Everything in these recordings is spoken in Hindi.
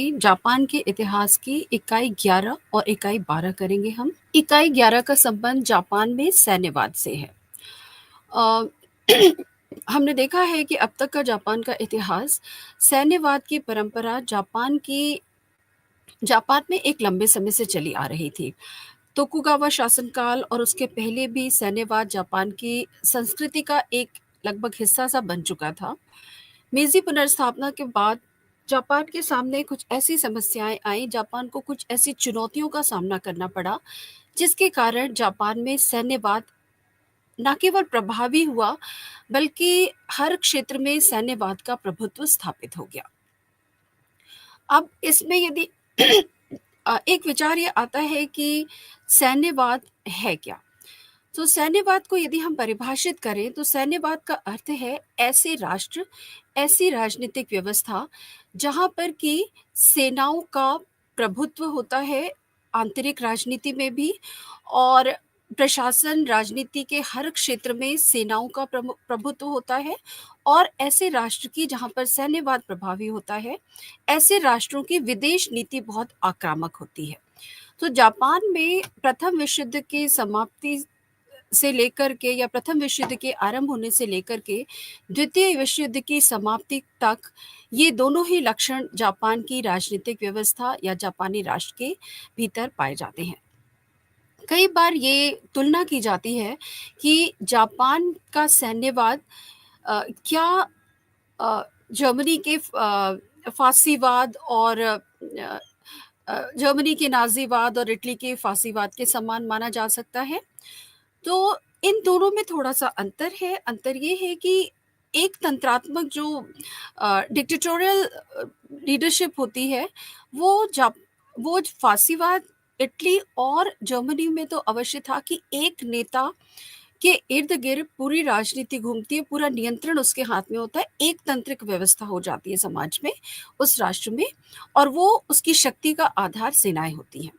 जापान के इतिहास की इकाई 11 और इकाई 12 करेंगे हम। इकाई 11 का संबंध जापान में सैन्यवाद से है। अ, हमने देखा है कि अब तक का जापान का इतिहास सैन्यवाद की परंपरा जापान में एक लंबे समय से चली आ रही थी। तोकुगावा शासनकाल और उसके पहले भी सैन्यवाद जापान की संस्कृति का एक लगभग हिस्सा सा बन चुका था। मेजी पुनर्स्थापना के बाद जापान के सामने कुछ ऐसी समस्याएं आई, जापान को कुछ ऐसी चुनौतियों का सामना करना पड़ा, जिसके कारण जापान में सैन्यवाद न केवल प्रभावी हुआ, बल्कि हर क्षेत्र में सैन्यवाद का प्रभुत्व स्थापित हो गया। अब इसमें यदि एक विचार ये आता है कि सैन्यवाद है क्या? तो सैन्यवाद को यदि हम परिभाषित करें तो सैन्यवाद का अर्थ है ऐसे राष्ट्र, ऐसी राजनीतिक व्यवस्था जहाँ पर कि सेनाओं का प्रभुत्व होता है, आंतरिक राजनीति में भी, और प्रशासन राजनीति के हर क्षेत्र में सेनाओं का प्रभुत्व होता है, और ऐसे राष्ट्र की जहाँ पर सैन्यवाद प्रभावी होता है, ऐसे राष्ट्रों की विदेश नीति बहुत आक्रामक होती है। तो जापान में प्रथम विश्व युद्ध की समाप्ति से लेकर के, या प्रथम विश्व युद्ध के आरंभ होने से लेकर के द्वितीय विश्व युद्ध की समाप्ति तक, ये दोनों ही लक्षण जापान की राजनीतिक व्यवस्था या जापानी राष्ट्र के भीतर पाए जाते हैं। कई बार ये तुलना की जाती है कि जापान का सैन्यवाद क्या जर्मनी के फासीवाद और जर्मनी के नाजीवाद और इटली के फासीवाद के समान माना जा सकता है। तो इन दोनों में थोड़ा-सा अंतर है। अंतर ये है कि एक तंत्रात्मक जो डिक्टेटोरियल लीडरशिप होती है, वो फासीवाद इटली और जर्मनी में तो अवश्य था कि एक नेता के इर्द-गिर्द पूरी राजनीति घूमती है, पूरा नियंत्रण उसके हाथ में होता है, एक तंत्रिक व्यवस्था हो जाती है समाज में, उस राष्ट्र में, और वो उसकी शक्ति का आधार सेनाएँ होती हैं।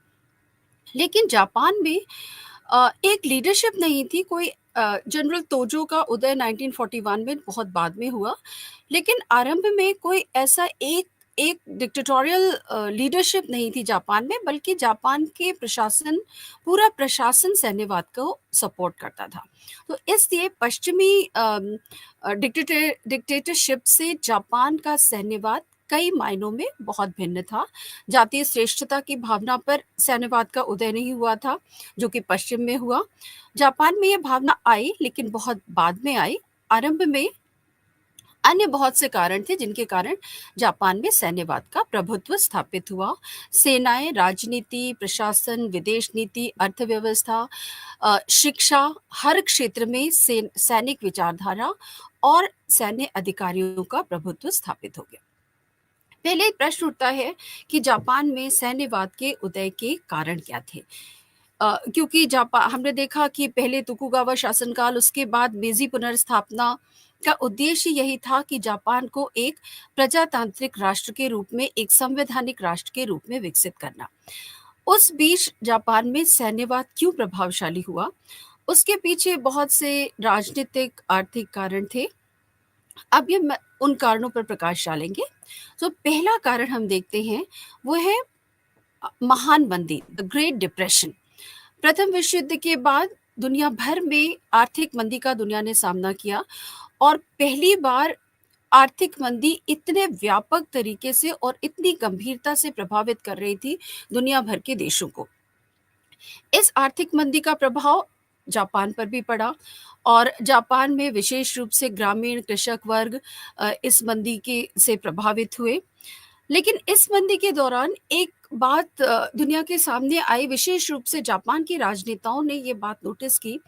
लेकिन जापान में एक लीडरशिप नहीं थी, कोई जनरल तोजो का उदय 1941 में बहुत बाद में हुआ, लेकिन आरंभ में कोई ऐसा एक एक डिक्टेटोरियल लीडरशिप नहीं थी जापान में, बल्कि जापान के पूरा प्रशासन सैन्यवाद को सपोर्ट करता था। तो इसलिए पश्चिमी डिक्टेटरशिप से जापान का सैन्यवाद कई मायनों में बहुत भिन्न था। जातीय श्रेष्ठता की भावना पर सैन्यवाद का उदय नहीं हुआ था, जो कि पश्चिम में हुआ। जापान में ये भावना आई, लेकिन बहुत बाद में आई। आरंभ में अन्य बहुत से कारण थे जिनके कारण जापान में सैन्यवाद का प्रभुत्व स्थापित हुआ। सेनाएं, राजनीति, प्रशासन, विदेश नीति, अर्थव्यवस्था, शिक्षा, हर क्षेत्र में सैनिक विचारधारा और सैन्य अधिकारियों का प्रभुत्व स्थापित हो गया। पहले एक प्रश्न उठता है कि जापान में सैन्यवाद के उदय के कारण क्या थे? क्योंकि हमने देखा कि पहले तोकुगावा शासनकाल, उसके बाद मेजी पुनर्स्थापना का उद्देश्य यही था कि जापान को एक प्रजातांत्रिक राष्ट्र के रूप में, एक संवैधानिक राष्ट्र के रूप में विकसित करना। उस बीच जापान में सैन्यवाद क्यों प्रभावशाली हुआ? उसके पीछे बहुत से राजनीतिक, आर्थिक कारण थे। अब ये उन कारणों पर प्रकाश डालेंगे। तो पहला कारण हम देखते हैं, वो है महान मंदी, द ग्रेट डिप्रेशन। प्रथम विश्व युद्ध के बाद दुनिया भर में आर्थिक मंदी का दुनिया ने सामना किया, और पहली बार आर्थिक मंदी इतने व्यापक तरीके से और इतनी गंभीरता से प्रभावित कर रही थी दुनिया भर के देशों को। इस आर्थिक मंदी का प्रभाव जापान पर भी पड़ा, और जापान में विशेष रूप से ग्रामीण कृषक वर्ग इस मंदी के से प्रभावित हुए। लेकिन इस मंदी के दौरान एक बात दुनिया के सामने आई, विशेष रूप से जापान के राजनेताओं ने ये बात नोटिस की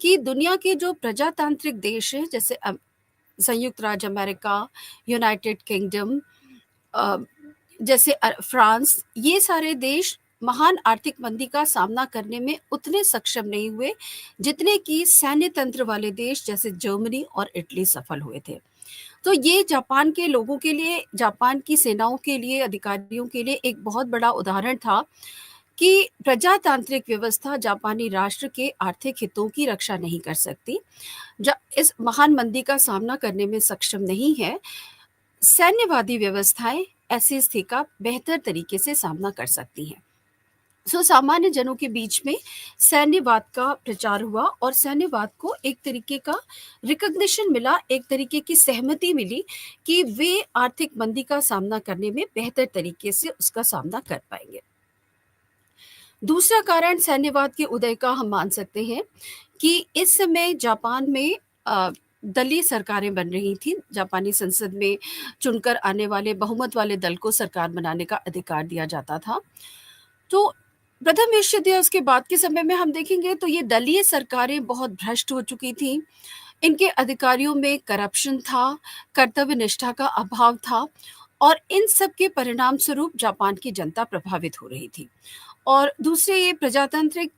कि दुनिया के जो प्रजातांत्रिक देश हैं, जैसे संयुक्त राज्य अमेरिका, यूनाइटेड किंगडम, जैसे फ्रांस, ये सारे देश महान आर्थिक मंदी का सामना करने में उतने सक्षम नहीं हुए जितने कि सैन्य तंत्र वाले देश जैसे जर्मनी और इटली सफल हुए थे। तो ये जापान के लोगों के लिए, जापान की सेनाओं के लिए, अधिकारियों के लिए एक बहुत बड़ा उदाहरण था कि प्रजातांत्रिक व्यवस्था जापानी राष्ट्र के आर्थिक हितों की रक्षा नहीं कर सकती, इस महान मंदी का सामना करने में सक्षम नहीं है। सैन्यवादी व्यवस्थाएं ऐसी स्थिति का बेहतर तरीके से सामना कर सकती हैं। सामान्य जनों के बीच में सैन्यवाद का प्रचार हुआ और सैन्यवाद को एक तरीके का रिकॉग्निशन मिला, एक तरीके की सहमति मिली कि वे आर्थिक मंदी का सामना करने में बेहतर तरीके से उसका सामना कर पाएँगे। दूसरा कारण सैन्यवाद के उदय का हम मान सकते हैं कि इस समय जापान में दलीय सरकारें बन रही थीं। जापानी संसद में चुनकर आने वाले बहुमत वाले दल को सरकार बनाने का अधिकार दिया जाता था। तो प्रथम विश्व युद्ध या उसके बाद के समय में हम देखेंगे तो ये दलीय सरकारें बहुत भ्रष्ट हो चुकी थीं। इनके अधिकारियों में करप्शन था, कर्तव्य निष्ठा का अभाव था और इन सब के परिणाम स्वरूप जापान की जनता प्रभावित हो रही थी। और दूसरे ये प्रजातांत्रिक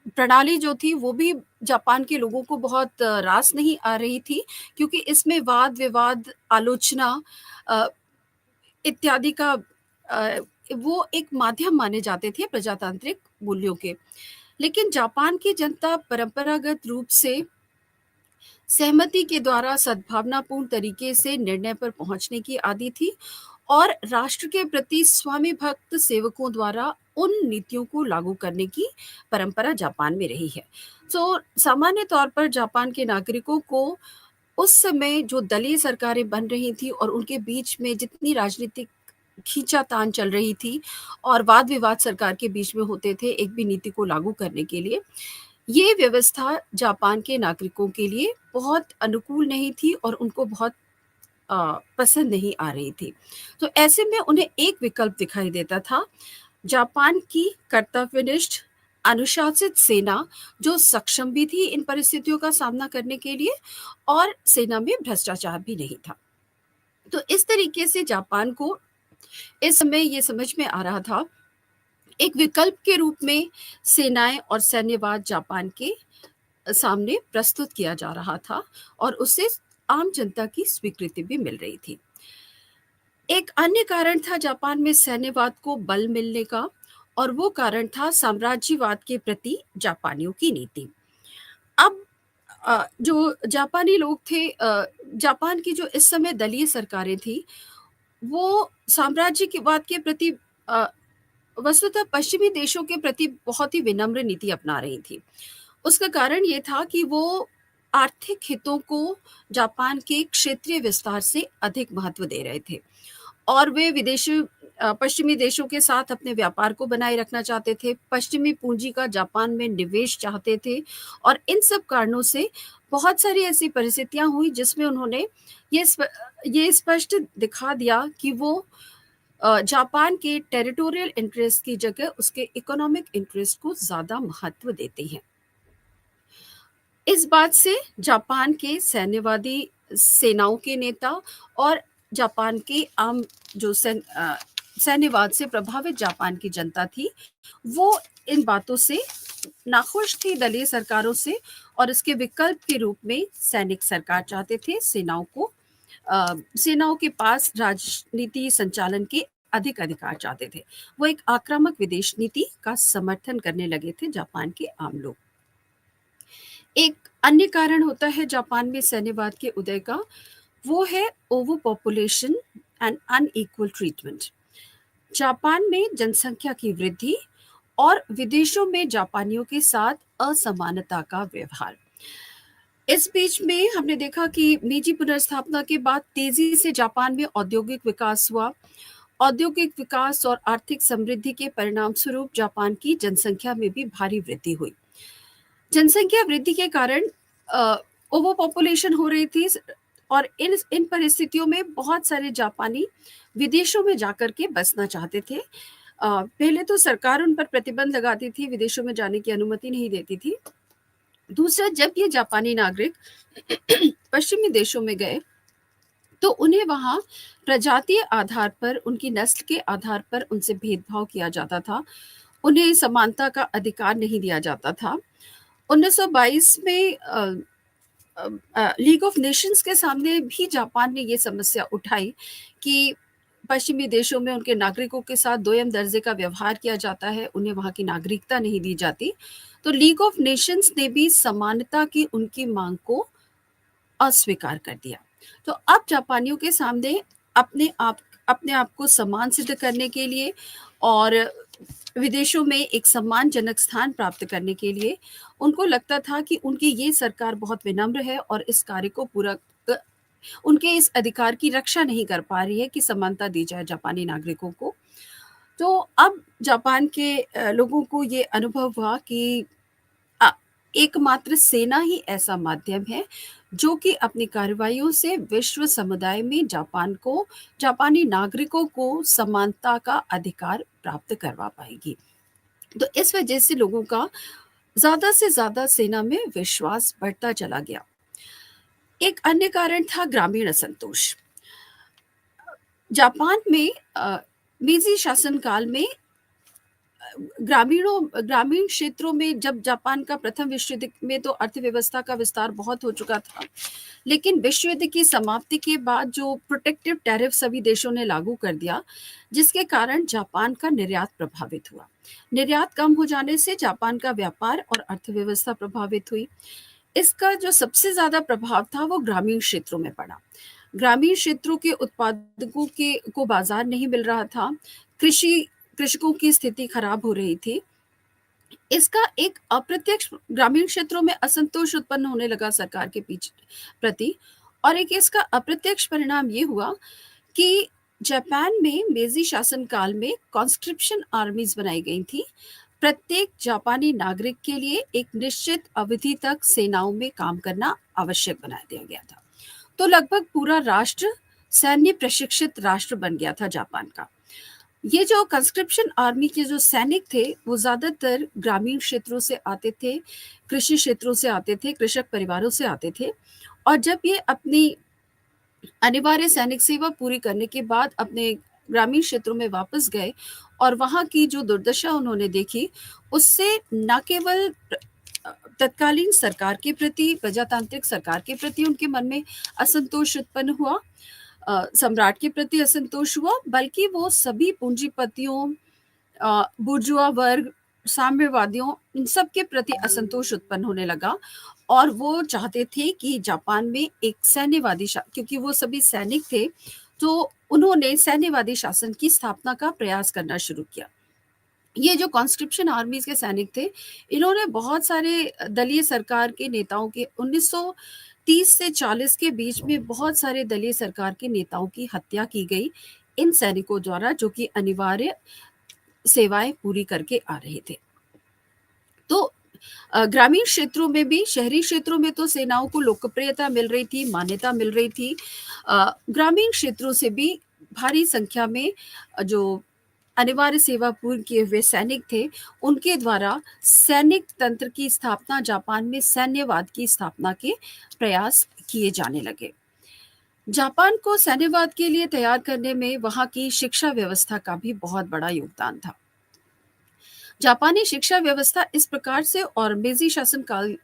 प्रणाली जो थी वो भी जापान के लोगों को बहुत रास नहीं आ रही थी, क्योंकि इसमें वाद-विवाद, आलोचना इत्यादि का वो एक माध्यम माने जाते थे प्रजातांत्रिक मूल्यों के। लेकिन जापान की जनता परंपरागत रूप से सहमति के द्वारा सद्भावनापूर्ण तरीके से निर्णय पर पहुंचने की आदी थी और राष्ट्र के प्रति स्वामी भक्त सेवकों द्वारा उन नीतियों को लागू करने की परंपरा जापान में रही है। सामान्य तौर पर जापान के नागरिकों को उस समय जो दलीय सरकारें बन रही थी और उनके बीच में जितनी राजनीतिक खींचातान चल रही थी और वाद विवाद सरकार के बीच में होते थे एक भी नीति को लागू करने के लिए, ये व्यवस्था जापान के नागरिकों के लिए बहुत अनुकूल नहीं थी और उनको बहुत पसंद नहीं आ रही थी। तो ऐसे में उन्हें एक विकल्प दिखाई देता था, जापान की कर्तव्यनिष्ठ अनुशासित सेना जो सक्षम भी थी इन परिस्थितियों का सामना करने के लिए और सेना में भ्रष्टाचार भी नहीं था। तो इस तरीके से जापान को इस समय ये समझ में आ रहा था, एक विकल्प के रूप में सेनाएं और सैन्यवाद जापान के सामने प्रस्तुत किया जा रहा था और उससे आम जनता की स्वीकृति भी मिल रही थी। एक अन्य कारण था जापान में सैन्यवाद को बल मिलने का और वो कारण था साम्राज्यवाद के प्रति जापानियों की नीति। अब जो जापानी लोग थे, जापान की जो इस समय दलीय सरकारें थी, वो साम्राज्यवाद के प्रति वस्तुतः पश्चिमी देशों के प्रति बहुत ही विनम्र नीति अपना रही थी। उसका कारण ये था कि वो आर्थिक हितों को जापान के क्षेत्रीय विस्तार से अधिक महत्व दे रहे थे और वे पश्चिमी देशों के साथ अपने व्यापार को बनाए रखना चाहते थे, पश्चिमी पूंजी का जापान में निवेश चाहते थे और इन सब कारणों से बहुत सारी ऐसी परिस्थितियां हुई जिसमें उन्होंने ये स्पष्ट दिखा दिया कि वो जापान के टेरिटोरियल इंटरेस्ट की जगह उसके इकोनॉमिक इंटरेस्ट को ज़्यादा महत्व देते हैं। इस बात से जापान के सैन्यवादी सेनाओं के नेता और जापान के आम जो सैन्यवाद से प्रभावित जापान की जनता थी, वो इन बातों से नाखुश थी दलीय सरकारों से और इसके विकल्प के रूप में सैनिक सरकार चाहते थे। सेनाओं के पास राजनीति संचालन के अधिक अधिकार चाहते थे। वो एक आक्रामक विदेश नीति का समर्थन करने लगे थे जापान के आम लोग। एक अन्य कारण होता है जापान में सैन्यवाद के उदय का, वो है over population and unequal treatment. Japan में जनसंख्या की वृद्धि और विदेशों में जापानियों के साथ असमानता का व्यवहार। इस बीच में हमने देखा कि मीजी पुनर्स्थापना के बाद तेजी से जापान में औद्योगिक विकास हुआ। औद्योगिक विकास और आर्थिक समृद्धि के परिणाम स्वरूप जापान की जनसंख्या में भी भारी वृद्धि हुई। जनसंख्या वृद्धि के कारण ओवर पॉपुलेशन हो रही थी और इन परिस्थितियों में बहुत सारे जापानी विदेशों में जाकर के बसना चाहते थे। पहले तो सरकार उन पर प्रतिबंध लगाती थी, विदेशों में जाने की अनुमति नहीं देती थी। दूसरा, जब ये जापानी नागरिक पश्चिमी देशों में गए तो उन्हें वहाँ प्रजातीय आधार पर, उनकी नस्ल के आधार पर उनसे भेदभाव किया जाता था। उन्हें समानता का अधिकार नहीं दिया जाता था। 1922 में लीग ऑफ नेशंस के सामने भी जापान ने ये समस्या उठाई कि पश्चिमी देशों में उनके नागरिकों के साथ दोयम दर्जे का व्यवहार किया जाता है, उन्हें वहाँ की नागरिकता नहीं दी जाती। तो लीग ऑफ नेशंस ने भी समानता की उनकी मांग को अस्वीकार कर दिया। तो अब जापानियों के सामने अपने आप अपने आप को सम्मान सिद्ध करने के लिए और विदेशों में एक सम्मानजनक स्थान प्राप्त करने के लिए उनको लगता था कि उनकी ये सरकार बहुत विनम्र है और इस कार्य को पूरा उनके इस अधिकार की रक्षा नहीं कर पा रही है कि समानता दी जाए जापानी नागरिकों को। तो अब जापान के लोगों को ये अनुभव हुआ कि अ, एकमात्र सेना ही ऐसा माध्यम है जो कि अपनी कार्रवाइयों से विश्व समुदाय में जापानी नागरिकों को समानता का अधिकार प्राप्त करवा पाएगी। तो इस वजह से लोगों का ज़्यादा से ज़्यादा सेना में विश्वास बढ़ता चला गया। एक अन्य कारण था ग्रामीण असंतोष। जापान में मीज़ी शासनकाल में ग्रामीण क्षेत्रों में जब जापान का प्रथम विश्व युद्ध में तो अर्थव्यवस्था का विस्तार बहुत हो चुका था, लेकिन विश्व युद्ध की समाप्ति के बाद जो प्रोटेक्टिव टैरिफ सभी देशों ने लागू कर दिया, जिसके कारण जापान का निर्यात प्रभावित हुआ। निर्यात कम हो जाने से जापान का व्यापार और अर्थव्यवस्था प्रभावित हुई। इसका जो सबसे ज़्यादा प्रभाव था वो ग्रामीण क्षेत्रों में पड़ा। ग्रामीण क्षेत्रों के उत्पादकों के को बाजार नहीं मिल रहा था। कृषकों की स्थिति खराब हो रही थी। इसका एक अप्रत्यक्ष ग्रामीण क्षेत्रों में असंतोष उत्पन्न होने लगा सरकार के पीछे प्रति, और एक इसका अप्रत्यक्ष परिणाम ये हुआ कि जापान में मेजी शासनकाल में कॉन्स्क्रिप्शन आर्मीज बनाई गई थी। प्रत्येक जापानी नागरिक के लिए एक निश्चित अवधि तक सेनाओं में काम करना आवश्यक बना दिया गया था। तो लगभग पूरा राष्ट्र सैन्य प्रशिक्षित राष्ट्र बन गया था जापान का। ये जो कंस्क्रिप्शन आर्मी के जो सैनिक थे वो ज़्यादातर ग्रामीण क्षेत्रों से आते थे, कृषि क्षेत्रों से आते थे, कृषक परिवारों से आते थे, और जब ये अपनी अनिवार्य सैनिक सेवा पूरी करने के बाद अपने ग्रामीण क्षेत्रों में वापस गए और वहाँ की जो दुर्दशा उन्होंने देखी, उससे न केवल तत्कालीन सरकार के प्रति, प्रजातांत्रिक सरकार के प्रति उनके मन में असंतोष उत्पन्न हुआ, सम्राट के प्रति असंतोष हुआ, बल्कि वो सभी पूंजीपतियों, बुर्जुआ वर्ग, साम्यवादियों, इन सब के प्रति असंतोष उत्पन्न होने लगा। और वो चाहते थे कि जापान में एक सैन्यवादी क्योंकि वो सभी सैनिक थे, तो उन्होंने सैन्यवादी शासन की स्थापना का प्रयास करना शुरू किया। ये जो कॉन्स्क्रिप्शन आर्मीज के सैनिक थे, इन्होंने बहुत सारे दलीय सरकार के नेताओं के 1930 से 40 के बीच में बहुत सारे दलीय सरकार के नेताओं की हत्या की गई इन सैनिकों द्वारा, जो कि अनिवार्य सेवाएं पूरी करके आ रहे थे। तो ग्रामीण क्षेत्रों में भी, शहरी क्षेत्रों में तो सेनाओं को लोकप्रियता मिल रही थी, मान्यता मिल रही थी। ग्रामीण क्षेत्रों से भी भारी संख्या में जो अनिवार्य सेवा पूर्ण किए हुए सैनिक थे, उनके द्वारा सैनिक तंत्र की स्थापना, जापान में सैन्यवाद की स्थापना के प्रयास किए जाने लगे। जापान को सैन्यवाद के लिए तैयार करने में वहाँ की शिक्षा व्यवस्था का भी बहुत बड़ा योगदान था। जापानी शिक्षा व्यवस्था इस प्रकार से और मेजी शासनकाल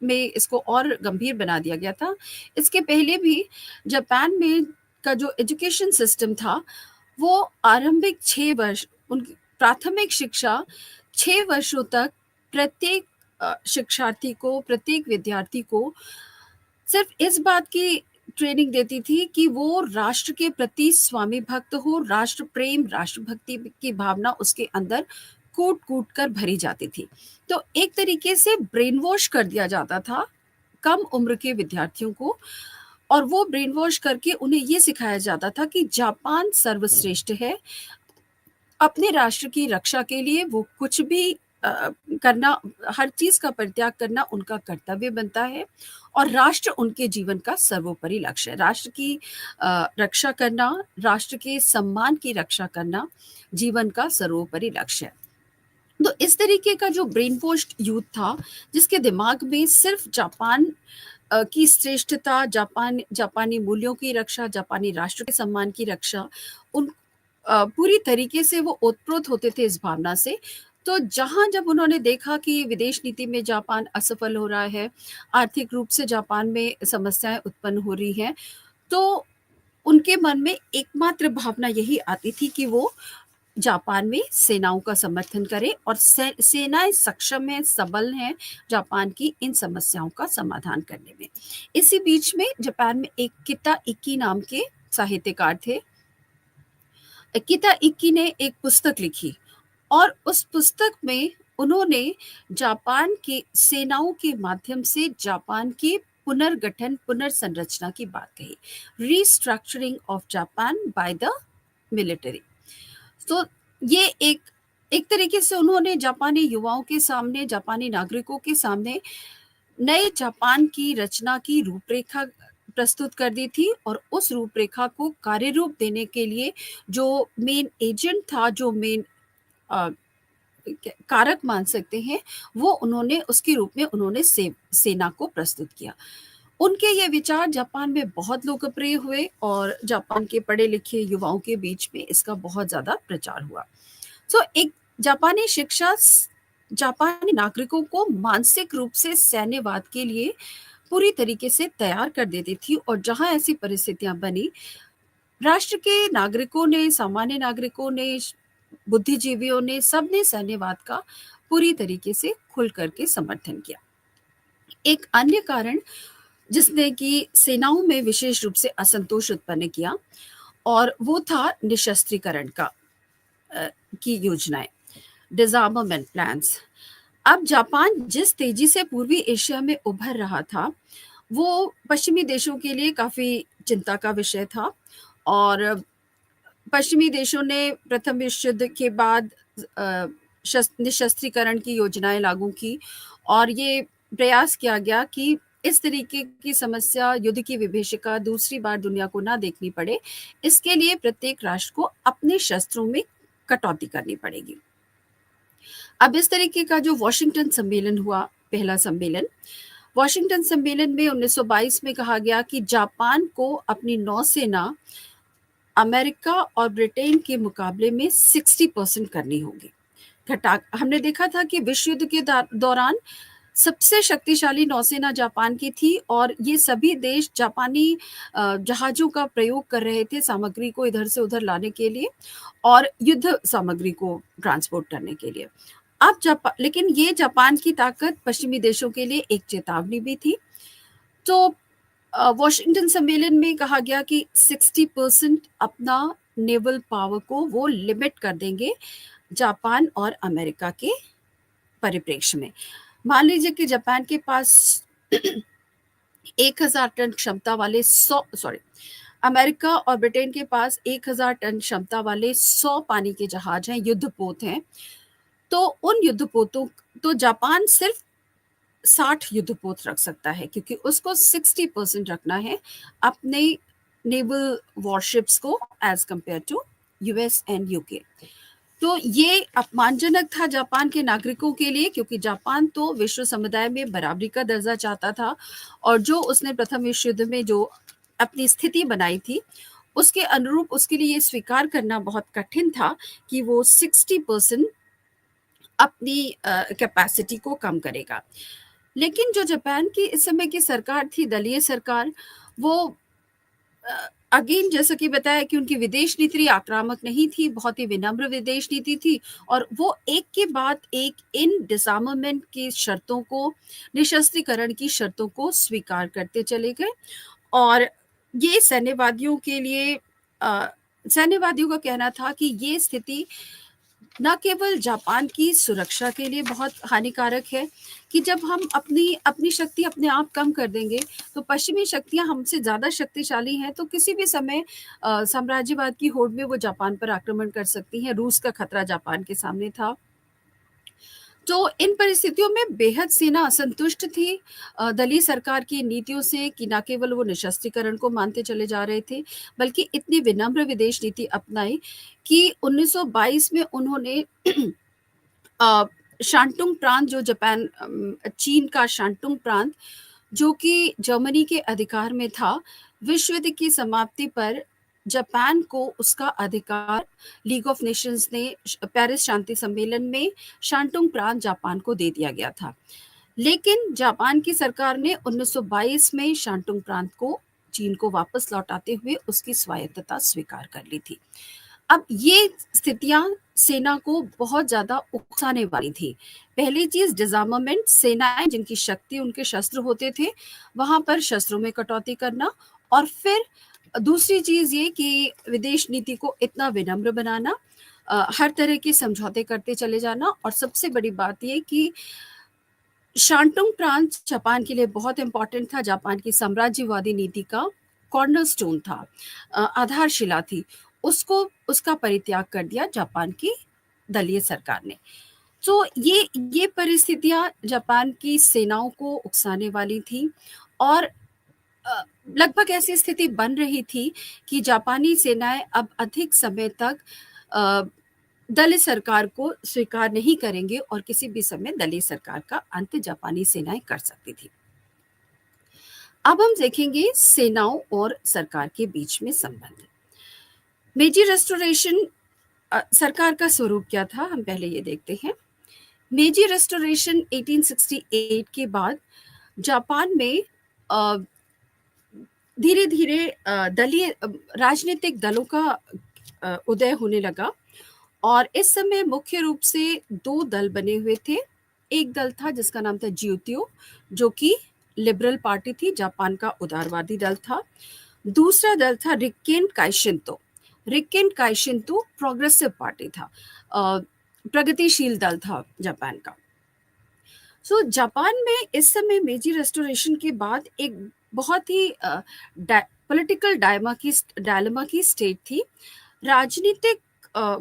में इसको और गंभीर बना दिया गया था। इसके पहले भी जापान में का जो एजुकेशन सिस्टम था, वो आरंभिक 6 वर्ष, उनकी प्राथमिक शिक्षा 6 वर्षों तक प्रत्येक शिक्षार्थी को, प्रत्येक विद्यार्थी को सिर्फ इस बात की ट्रेनिंग देती थी कि वो राष्ट्र के प्रति स्वामी भक्त हो, राष्ट्र प्रेम, राष्ट्रभक्ति की भावना उसके अंदर कूट-कूट कर भरी जाती थी। तो एक तरीके से ब्रेन वॉश कर दिया जाता था कम उम्र के विद्यार्थियों को, और वो ब्रेन वॉश करके उन्हें ये सिखाया जाता था कि जापान सर्वश्रेष्ठ है। अपने राष्ट्र की रक्षा के लिए वो कुछ भी करना, हर चीज़ का परित्याग करना उनका कर्तव्य बनता है, और राष्ट्र उनके जीवन का सर्वोपरि लक्ष्य है। राष्ट्र की रक्षा करना, राष्ट्र के सम्मान की रक्षा करना जीवन का सर्वोपरि लक्ष्य है। तो इस तरीके का जो ब्रेन वॉश्ड यूथ था, जिसके दिमाग में सिर्फ जापान की श्रेष्ठता, जापानी मूल्यों की रक्षा, जापानी राष्ट्र के सम्मान की रक्षा, उन पूरी तरीके से वो ओतप्रोत होते थे इस भावना से। तो जहाँ जब उन्होंने देखा कि विदेश नीति में जापान असफल हो रहा है, आर्थिक रूप से जापान में समस्याएं उत्पन्न हो रही हैं, तो उनके मन में एकमात्र भावना यही आती थी कि वो जापान में सेनाओं का समर्थन करें, और सेनाएं सक्षम हैं, सबल हैं जापान की इन समस्याओं का समाधान करने में। इसी बीच में जापान में एक किता इक्की नाम के साहित्यकार थे, किता इक्की ने एक पुस्तक लिखी और उस पुस्तक में उन्होंने जापान की सेनाओं के माध्यम से जापान की पुनर्गठन, पुनर्संरचना की बात कही। Restructuring of Japan by the military. तो ये एक एक तरीके से उन्होंने जापानी युवाओं के सामने, जापानी नागरिकों के सामने नए जापान की रचना की रूपरेखा प्रस्तुत कर दी थी और उस रूपरेखा को कार्यरूप देने के लिए जो मेन एजेंट था, जो मेन कारक मान सकते हैं, वो उन्होंने उसके रूप में उन्होंने सेना को प्रस्तुत किया। उनके ये विचार जापान में बहुत लोकप्रिय हुए और जापान के पढ़े लिखे युवाओं के बीच में इसका बहुत ज़्यादा प्रचार हुआ। तो एक जापानी शिक्षा जापानी नागरिकों को मानसिक रूप से सैन्यवाद के लिए पूरी तरीके से तैयार कर देती थी और जहां ऐसी परिस्थितियां बनी, राष्ट्र के नागरिकों ने, सामान्य नागरिकों ने, बुद्धिजीवियों ने, सबने सैन्यवाद का पूरी तरीके से खुल करके समर्थन किया। एक अन्य कारण जिसने कि सेनाओं में विशेष रूप से असंतोष उत्पन्न किया और वो था निशस्त्रीकरण की योजनाएं, डिसआर्मामेंट प्लान्स। अब जापान जिस तेजी से पूर्वी एशिया में उभर रहा था, वो पश्चिमी देशों के लिए काफी चिंता का विषय था और पश्चिमी देशों ने प्रथम विश्व युद्ध के बाद निशस्त्रीकरण की योजनाएं लागू की और ये प्रयास किया गया कि इस तरीके की समस्या, युद्ध की विभीषिका दूसरी बार दुनिया को ना देखनी पड़े। इसके लिए प्रत्येक राष्ट्र को अपने शस्त्रों में कटौती करनी पड़ेगी। अब इस तरीके का जो वॉशिंगटन सम्मेलन हुआ, पहला सम्मेलन, वॉशिंगटन सम्मेलन में 1922 में कहा गया कि जापान को अपनी नौसेना अमेरिका और ब्रिटेन के मुकाबले में 60% करनी होगी। हमने देखा था कि विश्व युद्ध के दौरान सबसे शक्तिशाली नौसेना जापान की थी और ये सभी देश जापानी जहाज़ों का प्रयोग कर रहे थे सामग्री को इधर से उधर लाने के लिए और युद्ध सामग्री को ट्रांसपोर्ट करने के लिए। अब लेकिन ये जापान की ताकत पश्चिमी देशों के लिए एक चेतावनी भी थी। तो वॉशिंगटन सम्मेलन में कहा गया कि 60% अपना नेवल पावर को वो लिमिट कर देंगे जापान और अमेरिका के परिप्रेक्ष्य में। मान लीजिए कि जापान के पास 1000 टन क्षमता वाले अमेरिका और ब्रिटेन के पास 1000 टन क्षमता वाले 100 पानी के जहाज हैं, युद्धपोत हैं। तो उन युद्धपोतों, तो जापान सिर्फ 60 युद्धपोत रख सकता है क्योंकि उसको 60% रखना है अपने नेवल वॉरशिप्स को as compared to US and UK. तो ये अपमानजनक था जापान के नागरिकों के लिए क्योंकि जापान तो विश्व समुदाय में बराबरी का दर्जा चाहता था और जो उसने प्रथम विश्व युद्ध में जो अपनी स्थिति बनाई थी उसके अनुरूप उसके लिए ये स्वीकार करना बहुत कठिन था कि वो 60% अपनी कैपेसिटी को कम करेगा। लेकिन जो जापान की इस समय की सरकार थी, दलीय सरकार, वो अगेन जैसा कि बताया कि उनकी विदेश नीति आक्रामक नहीं थी, बहुत ही विनम्र विदेश नीति थी और वो एक के बाद एक इन डिसआर्मामेंट की शर्तों को, निशस्त्रीकरण की शर्तों को स्वीकार करते चले गए और ये सैन्यवादियों के लिए सैन्यवादियों का कहना था कि ये स्थिति न केवल जापान की सुरक्षा के लिए बहुत हानिकारक है कि जब हम अपनी शक्ति अपने आप कम कर देंगे तो पश्चिमी शक्तियां हमसे ज़्यादा शक्तिशाली हैं तो किसी भी समय साम्राज्यवाद की होड़ में वो जापान पर आक्रमण कर सकती हैं। रूस का खतरा जापान के सामने था। तो इन परिस्थितियों में बेहद सेना असंतुष्ट थी दलीय सरकार की नीतियों से कि न केवल वो निशस्त्रीकरण को मानते चले जा रहे थे बल्कि इतनी विनम्र विदेश नीति अपनाई कि 1922 में उन्होंने शांटुंग प्रांत, जो जापान चीन का शांटुंग प्रांत जो कि जर्मनी के अधिकार में था, विश्व युद्ध की समाप्ति पर जापान को उसका अधिकार लीग ऑफ नेशंस ने पेरिस शांति सम्मेलन में शांटुंग प्रांत जापान को दे दिया गया था। लेकिन जापान की सरकार ने 1922 में शांटुंग प्रांत को चीन को वापस लौटाते हुए उसकी स्वायत्तता स्वीकार कर ली थी। अब ये स्थितियां सेना को बहुत ज्यादा उकसाने वाली थी। पहली चीज डिसआर्मामेंट, सेनाएं जिनकी शक्ति, उनके शस्त्र होते थे, वहां पर शस्त्रों में कटौती करना और फिर दूसरी चीज़ ये कि विदेश नीति को इतना विनम्र बनाना, हर तरह के समझौते करते चले जाना, और सबसे बड़ी बात ये कि शांतुंग प्रांत जापान के लिए बहुत इम्पोर्टेंट था, जापान की साम्राज्यवादी नीति का कॉर्नरस्टोन था, आधारशिला थी। उसको उसका परित्याग कर दिया जापान की दलीय सरकार ने। तो ये परिस्थितियाँ जापान की सेनाओं को उकसाने वाली थी, और अ, लगभग ऐसी स्थिति बन रही थी कि जापानी सेनाएँ अब अधिक समय तक अ, दलीय सरकार को स्वीकार नहीं करेंगे, और किसी भी समय दलीय सरकार का अंत जापानी सेनाएँ कर सकती थी। अब हम देखेंगे सेनाओं और सरकार के बीच में संबंध। मेजी रेस्टोरेशन सरकार का स्वरूप क्या था, हम पहले ये देखते हैं। मेजी रेस्टोरेशन 1868 के बाद जापान में अ, धीरे-धीरे दलीय राजनीतिक दलों का उदय होने लगा, और इस समय मुख्य रूप से 2 दल बने हुए थे। एक दल था जिसका नाम था ज्यूतियो, जो कि लिबरल पार्टी थी, जापान का उदारवादी दल था। दूसरा दल था रिक्केन काइशिंतो। रिक्केन काइशिंतो प्रोग्रेसिव पार्टी था, अ, प्रगतिशील दल था जापान का। सो जापान में इस समय मेजी रेस्टोरेशन के बाद एक बहुत ही पॉलिटिकल डायलेमा की स्टेट थी, राजनीतिक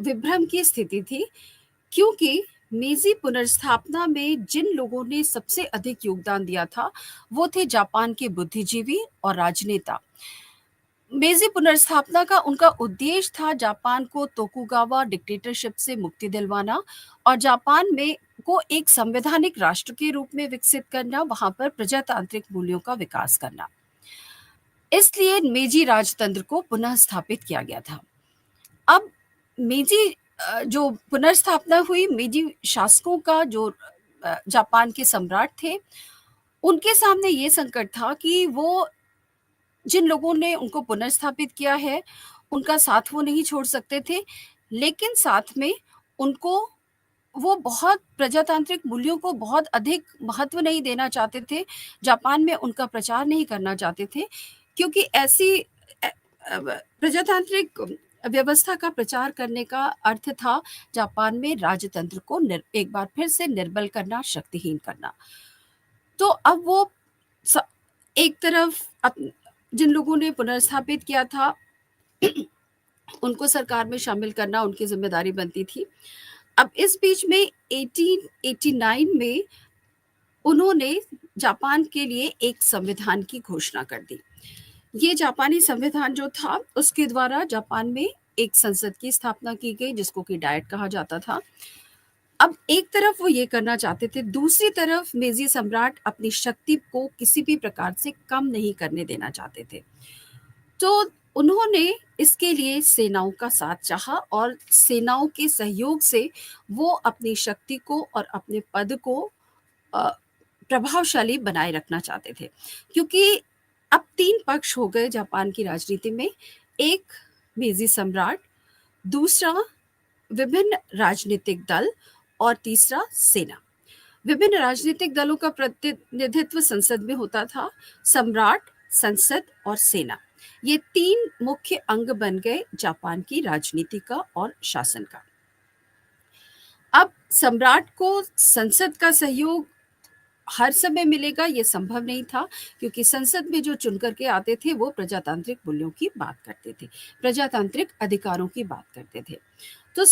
विभ्रम की स्थिति थी, क्योंकि मेजी पुनर्स्थापना में जिन लोगों ने सबसे अधिक योगदान दिया था वो थे जापान के बुद्धिजीवी और राजनेता। मेजी पुनर्स्थापना का उनका उद्देश्य था जापान को तोकुगावा डिक्टेटरशिप से मुक्ति दिलवाना, और जापान में को एक संवैधानिक राष्ट्र के रूप में विकसित करना, वहां पर प्रजातांत्रिक मूल्यों का विकास करना। इसलिए मेजी राजतंत्र को पुनः स्थापित किया गया था। अब मेजी जो पुनर्स्थापना हुई, मेजी शासकों का जो जापान के सम्राट थे, उनके सामने ये संकट था कि वो जिन लोगों ने उनको पुनर्स्थापित किया है, उनका साथ वो नहीं छोड़ सकते थे, लेकिन साथ में उनको वो बहुत प्रजातांत्रिक मूल्यों को बहुत अधिक महत्व नहीं देना चाहते थे, जापान में उनका प्रचार नहीं करना चाहते थे, क्योंकि ऐसी प्रजातांत्रिक व्यवस्था का प्रचार करने का अर्थ था जापान में राजतंत्र को एक बार फिर से निर्बल करना, शक्तिहीन करना। तो अब वो स एक तरफ जिन लोगों ने पुनर्स्थापित किया था, उनको सरकार में शामिल करना उनकी ज़िम्मेदारी बनती थी। अब इस बीच में 1889 में उन्होंने जापान के लिए एक संविधान की घोषणा कर दी। ये जापानी संविधान जो था, उसके द्वारा जापान में एक संसद की स्थापना की गई, जिसको कि डायट कहा जाता था। अब एक तरफ वो ये करना चाहते थे, दूसरी तरफ मेजी सम्राट अपनी शक्ति को किसी भी प्रकार से कम नहीं करने देना चाहते थे। तो उन्होंने इसके लिए सेनाओं का साथ चाहा, और सेनाओं के सहयोग से वो अपनी शक्ति को और अपने पद को अ, प्रभावशाली बनाए रखना चाहते थे, क्योंकि अब 3 पक्ष हो गए जापान की राजनीति में। एक मेजी सम्राट, दूसरा विभिन्न राजनीतिक दल, और तीसरा सेना। विभिन्न राजनीतिक दलों का प्रतिनिधित्व संसद में होता था, सम्राट, संसद और सेना। ये 3 मुख्य अंग बन गए जापान की राजनीति का और शासन का। अब सम्राट को संसद का सहयोग हर समय मिलेगा ये संभव नहीं था, क्योंकि संसद में जो चुन करके आते थे वो प्रजातांत्रिक मूल्यों की बात करते थे, प्रजातांत्रिक अधिकारों की बात करते थे। तो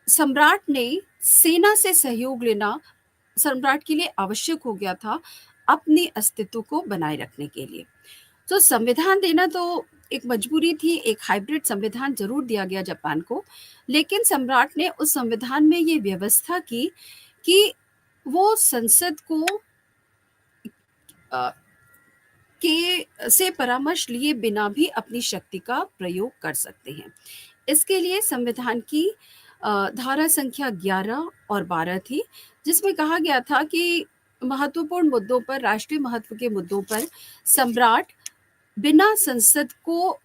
सम्राट ने सेना से सहयोग लेना सम्राट के लिए आवश्यक हो गया था, अपने अस्तित्व को बनाए रखने के लिए। तो संविधान देना तो एक मजबूरी थी, एक हाइब्रिड संविधान ज़रूर दिया गया जापान को, लेकिन सम्राट ने उस संविधान में ये व्यवस्था की कि वो संसद को के से परामर्श लिए बिना भी अपनी शक्ति का प्रयोग कर सकते हैं। इसके लिए संविधान की धारा संख्या 11 और 12 थी, जिसमें कहा गया था कि महत्वपूर्ण मुद्दों पर, राष्ट्रीय महत्व के मुद्दों पर सम्राट बिना संसद को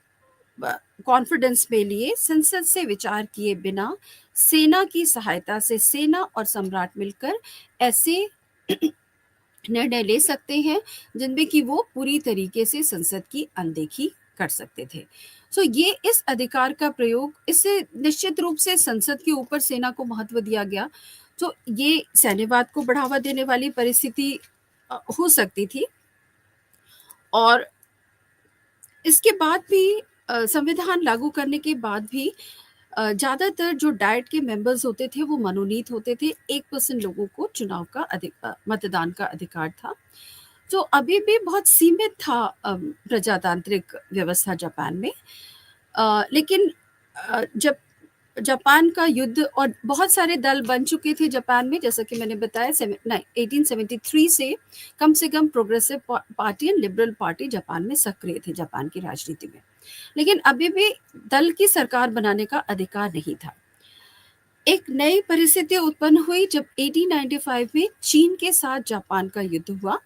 कॉन्फिडेंस में लिए, संसद से विचार किए बिना, सेना की सहायता से सेना और सम्राट मिलकर ऐसे निर्णय ले सकते हैं जिनमें कि वो पूरी तरीके से संसद की अनदेखी कर सकते थे। सो ये इस अधिकार का प्रयोग, इससे निश्चित रूप से संसद के ऊपर सेना को महत्व दिया गया। तो ये सैन्यवाद को बढ़ावा देने वाली परिस्थिति हो सकती थी। और इसके बाद भी संविधान लागू करने के बाद भी ज़्यादातर जो डाइट के मेंबर्स होते थे वो मनोनीत होते थे। 1% लोगों को चुनाव का मतदान का अधिकार था। तो अभी भी बहुत सीमित था प्रजातांत्रिक व्यवस्था जापान में। लेकिन जब जापान का युद्ध और बहुत सारे दल बन चुके थे जापान में, जैसा कि मैंने बताया 1873 से कम progressive party and liberal party Japan में सक्रिय थे जापान की राजनीति में। लेकिन अभी भी दल की सरकार बनाने का अधिकार नहीं था। एक नई परिस्थिति उत्पन्न हुई जब 1895 में चीन के साथ जापान का युद्ध हुआ।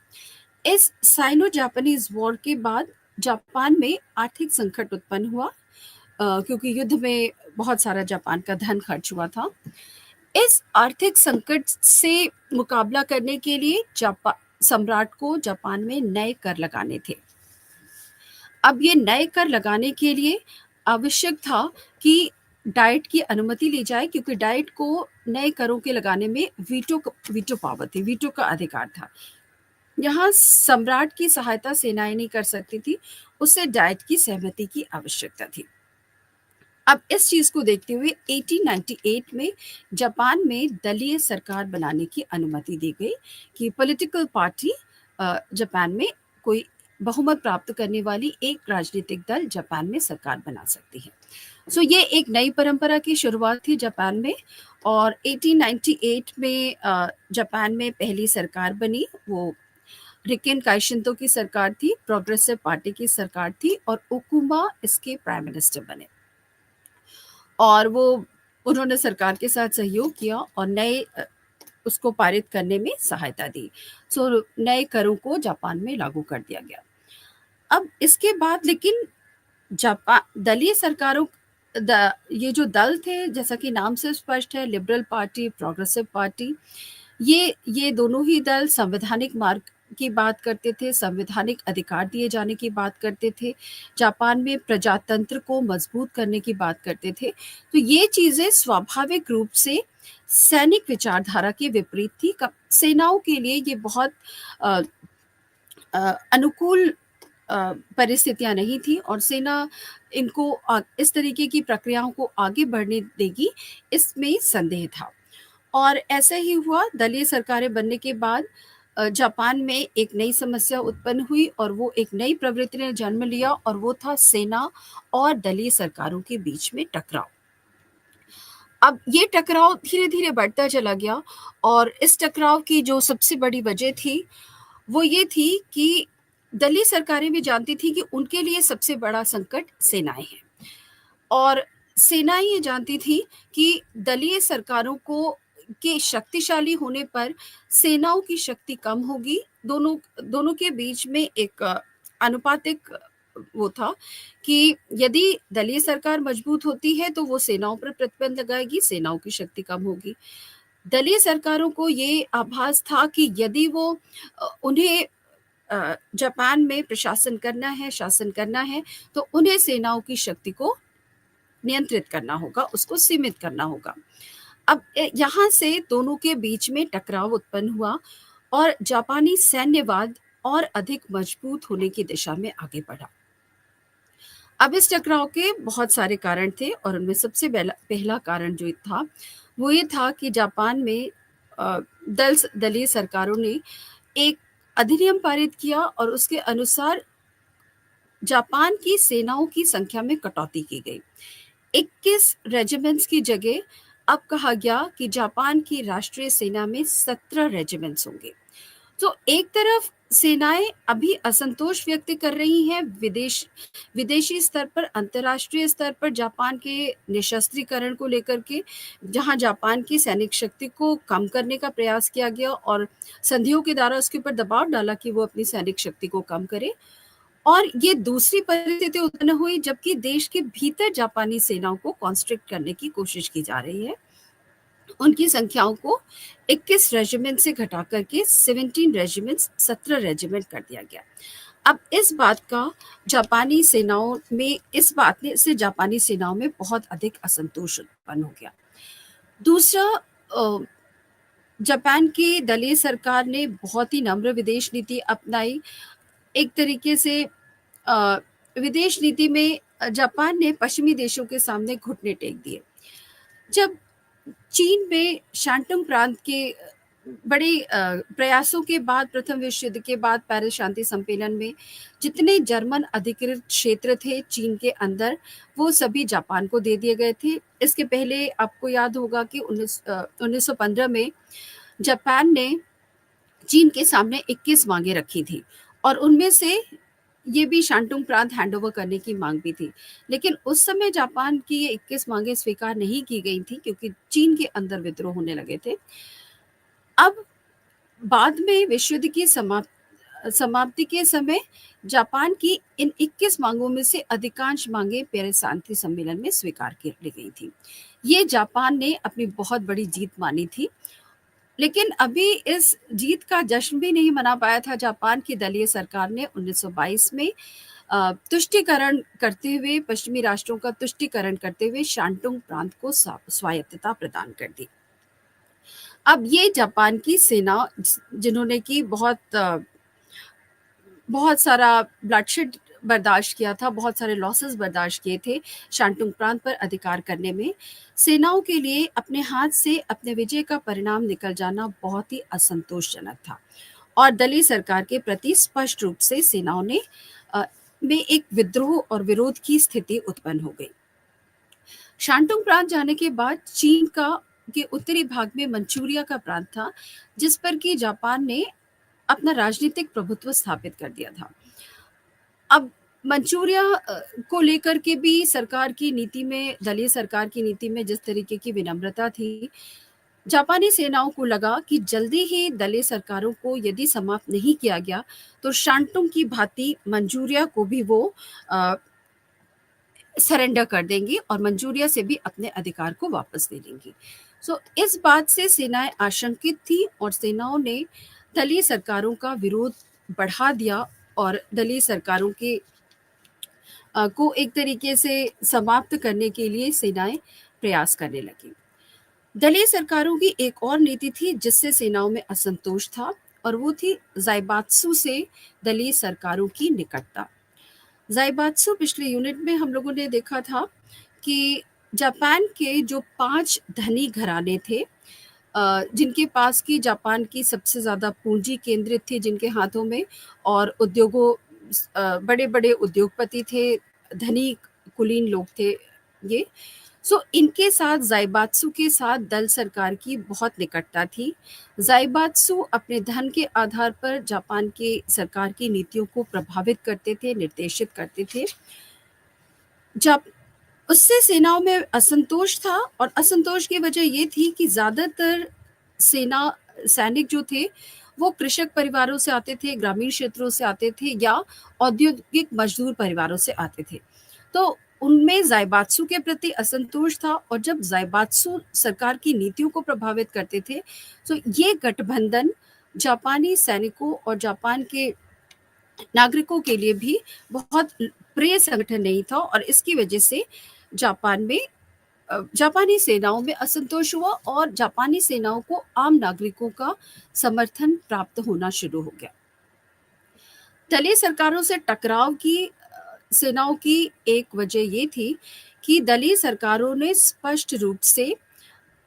इस साइनो जापानीज वॉर के बाद जापान में आर्थिक संकट उत्पन्न हुआ, क्योंकि युद्ध में बहुत सारा जापान का धन खर्च हुआ था। इस आर्थिक संकट से मुकाबला करने के लिए सम्राट को जापान में नए कर लगाने थे। अब ये नए कर लगाने के लिए आवश्यक था कि डाइट की अनुमति ली जाए, क्योंकि डाइट को नए करों के लगाने में वीटो पावर थी, वीटो का अधिकार था। यहाँ सम्राट की सहायता सेनाएं नहीं कर सकती थी, उससे डाइट की सहमति की आवश्यकता थी। अब इस चीज को देखते हुए 1898 में जापान में दलीय सरकार बनाने की अनुमति दी गई कि पॉलिटिकल पार्टी जापान में कोई बहुमत प्राप्त करने वाली एक राजनीतिक दल जापान में सरकार बना सकती है। सो ये एक नई परंपरा की शुरुआत थी जापान में। और 1898 में जापान में पहली सरकार बनी, वो रिकेन काइशिंतो की सरकार थी, प्रोग्रेसिव पार्टी की सरकार थी, और ओकुमा इसके प्राइम मिनिस्टर बने। और उन्होंने सरकार के साथ सहयोग किया और नए उसको पारित करने में सहायता दी। सो नए करों को जापान में लागू कर दिया गया। अब इसके बाद लेकिन जापान दलीय सरकारों ये जो दल थे, जैसा कि नाम से स्पष्ट है, लिबरल पार्टी, प्रोग्रेसिव पार्टी, ये दोनों ही दल संवैधानिक मार्ग की बात करते थे, संवैधानिक अधिकार दिए जाने की बात करते थे, जापान में प्रजातंत्र को मजबूत करने की बात करते थे। तो ये चीज़ें स्वाभाविक रूप से सैनिक विचारधारा के विपरीत थी। सेनाओं के लिए ये बहुत अनुकूल परिस्थितियां नहीं थी, और सेना इनको इस तरीके की प्रक्रियाओं को आगे बढ़ने देगी, इसमें संदेह था। और ऐसा ही हुआ। दलीय सरकारें बनने के बाद जापान में एक नई समस्या उत्पन्न हुई, और वो एक नई प्रवृत्ति ने जन्म लिया, और वो था सेना और दलीय सरकारों के बीच में टकराव। अब ये टकराव धीरे धीरे बढ़ता चला गया, और इस टकराव की जो सबसे बड़ी वजह थी वो ये थी कि दलीय सरकारें भी जानती थी कि उनके लिए सबसे बड़ा संकट सेनाएं हैं, और सेनाएं ये जानती थी कि दलीय सरकारों को के शक्तिशाली होने पर सेनाओं की शक्ति कम होगी। दोनों के बीच में एक अनुपातिक वो था कि यदि दलीय सरकार मजबूत होती है तो वो सेनाओं पर प्रतिबंध लगाएगी, सेनाओं की शक्ति कम होगी। दलीय सरकारों को ये आभास था कि यदि वो उन्हें जापान में प्रशासन करना है, शासन करना है, तो उन्हें सेनाओं की शक्ति को नियंत्रित करना होगा, उसको सीमित करना होगा। अब यहाँ से दोनों के बीच में टकराव उत्पन्न हुआ, और जापानी सैन्यवाद और अधिक मजबूत होने की दिशा में आगे बढ़ा। अब इस टकराव के बहुत सारे कारण थे, और उनमें सबसे पहला कारण जो था वो ये था कि जापान में दलीय सरकारों ने एक अधिनियम पारित किया, और उसके अनुसार जापान की सेनाओं की संख्या में कटौती की गई। 21 रेजिमेंट्स की जगह अब कहा गया कि जापान की राष्ट्रीय सेना में 17 रेजिमेंट्स होंगे। तो एक तरफ सेनाएं अभी असंतोष व्यक्त कर रही हैं विदेशी स्तर पर, अंतर्राष्ट्रीय स्तर पर जापान के निशस्त्रीकरण को लेकर के, जहां जापान की सैनिक शक्ति को कम करने का प्रयास किया गया और संधियों के द्वारा उसके ऊपर दबाव डाला कि वो अपनी सैनिक शक्ति को कम करे। और ये दूसरी परिस्थिति उत्पन्न हुई जबकि देश के भीतर जापानी सेनाओं को कॉन्स्ट्रिक्ट करने की कोशिश की जा रही है। उनकी संख्याओं को 21 रेजिमेंट से घटा करके 17 रेजिमेंट कर दिया गया। अब इस बात ने से जापानी सेनाओं में बहुत अधिक असंतोष उत्पन्न हो गया। दूसरा, अ, जापान की दलीय सरकार ने बहुत ही नम्र विदेश नीति अपनाई। एक तरीके से अ, विदेश नीति में जापान ने पश्चिमी देशों के सामने घुटने टेक दिए। जब चीन में शांतुंग प्रांत के बड़े प्रयासों के बाद, प्रथम विश्व युद्ध के बाद पेरिस शांति सम्मेलन में जितने जर्मन अधिकृत क्षेत्र थे चीन के अंदर, वो सभी जापान को दे दिए गए थे। इसके पहले आपको याद होगा कि 1915 में जापान ने चीन के सामने 21 मांगे रखी थी और उनमें से ये भी शांतुंग प्रांत हैंडओवर करने की मांग भी थी। लेकिन उस समय जापान की ये 21 मांगे स्वीकार नहीं की गई थी क्योंकि चीन के अंदर विद्रोह होने लगे थे। अब बाद में विश्व युद्ध की समाप्ति के समय जापान की इन 21 मांगों में से अधिकांश मांगे पेरिस शांति सम्मेलन में स्वीकार कर ली गई थी। ये जापान ने अपनी बहुत बड़ी जीत मानी थी। लेकिन अभी इस जीत का जश्न भी नहीं मना पाया था जापान की दलीय सरकार ने 1922 में तुष्टीकरण करते हुए, पश्चिमी राष्ट्रों का तुष्टीकरण करते हुए शांतुंग प्रांत को स्वायत्तता प्रदान कर दी। अब ये जापान की सेना जिन्होंने की बहुत सारा ब्लडशेड बर्दाश्त किया था, बहुत सारे लॉसेस बर्दाश्त किए थे शांतुंग प्रांत पर अधिकार करने में, सेनाओं के लिए अपने हाथ से अपने विजय का परिणाम निकल जाना बहुत ही असंतोषजनक था और दलीय सरकार के प्रति स्पष्ट रूप से सेनाओं में एक विद्रोह और विरोध की स्थिति उत्पन्न हो गई। शांतुंग प्रांत जाने के बाद चीन के उत्तरी भाग में मंचूरिया का प्रांत था, जिस पर कि जापान ने अपना राजनीतिक प्रभुत्व स्थापित कर दिया था। अब मंचूरिया को लेकर के भी दलीय सरकार की नीति में जिस तरीके की विनम्रता थी, जापानी सेनाओं को लगा कि जल्दी ही दलीय सरकारों को यदि समाप्त नहीं किया गया तो शांतुंग की भांति मंचूरिया को भी वो सरेंडर कर देंगी और मंचूरिया से भी अपने अधिकार को वापस ले लेंगी। इस बात से सेनाएं आशंकित थी और सेनाओं ने दलीय सरकारों का विरोध बढ़ा दिया और दलीय सरकारों को एक तरीके से समाप्त करने के लिए सेनाएं प्रयास करने लगी। दलीय सरकारों की एक और नीति थी जिससे सेनाओं में असंतोष था और वो थी ज़ाइबात्सु से दलीय सरकारों की निकटता। ज़ाइबात्सु पिछले यूनिट में हम लोगों ने देखा था कि जापान के जो 5 धनी घराने थे, जिनके पास की जापान की सबसे ज़्यादा पूंजी केंद्रित थी जिनके हाथों में, और बड़े बड़े उद्योगपति थे, धनी कुलीन लोग थे ये। इनके साथ ज़ाइबात्सु के साथ दल सरकार की बहुत निकटता थी। ज़ाइबात्सु अपने धन के आधार पर जापान के सरकार की नीतियों को प्रभावित करते थे, निर्देशित करते थे। जब उससे सेनाओं में असंतोष था और असंतोष की वजह ये थी कि ज़्यादातर सैनिक जो थे वो कृषक परिवारों से आते थे, ग्रामीण क्षेत्रों से आते थे या औद्योगिक मजदूर परिवारों से आते थे। तो उनमें ज़ाइबात्सु के प्रति असंतोष था और जब ज़ाइबात्सु सरकार की नीतियों को प्रभावित करते थे तो ये गठबंधन जापानी सैनिकों और जापान के नागरिकों के लिए भी बहुत प्रिय संगठन नहीं था और इसकी वजह से जापानी सेनाओं में असंतोष हुआ और जापानी सेनाओं को आम नागरिकों का समर्थन प्राप्त होना शुरू हो गया। दलीय सरकारों से टकराव की सेनाओं की एक वजह ये थी कि दलीय सरकारों ने स्पष्ट रूप से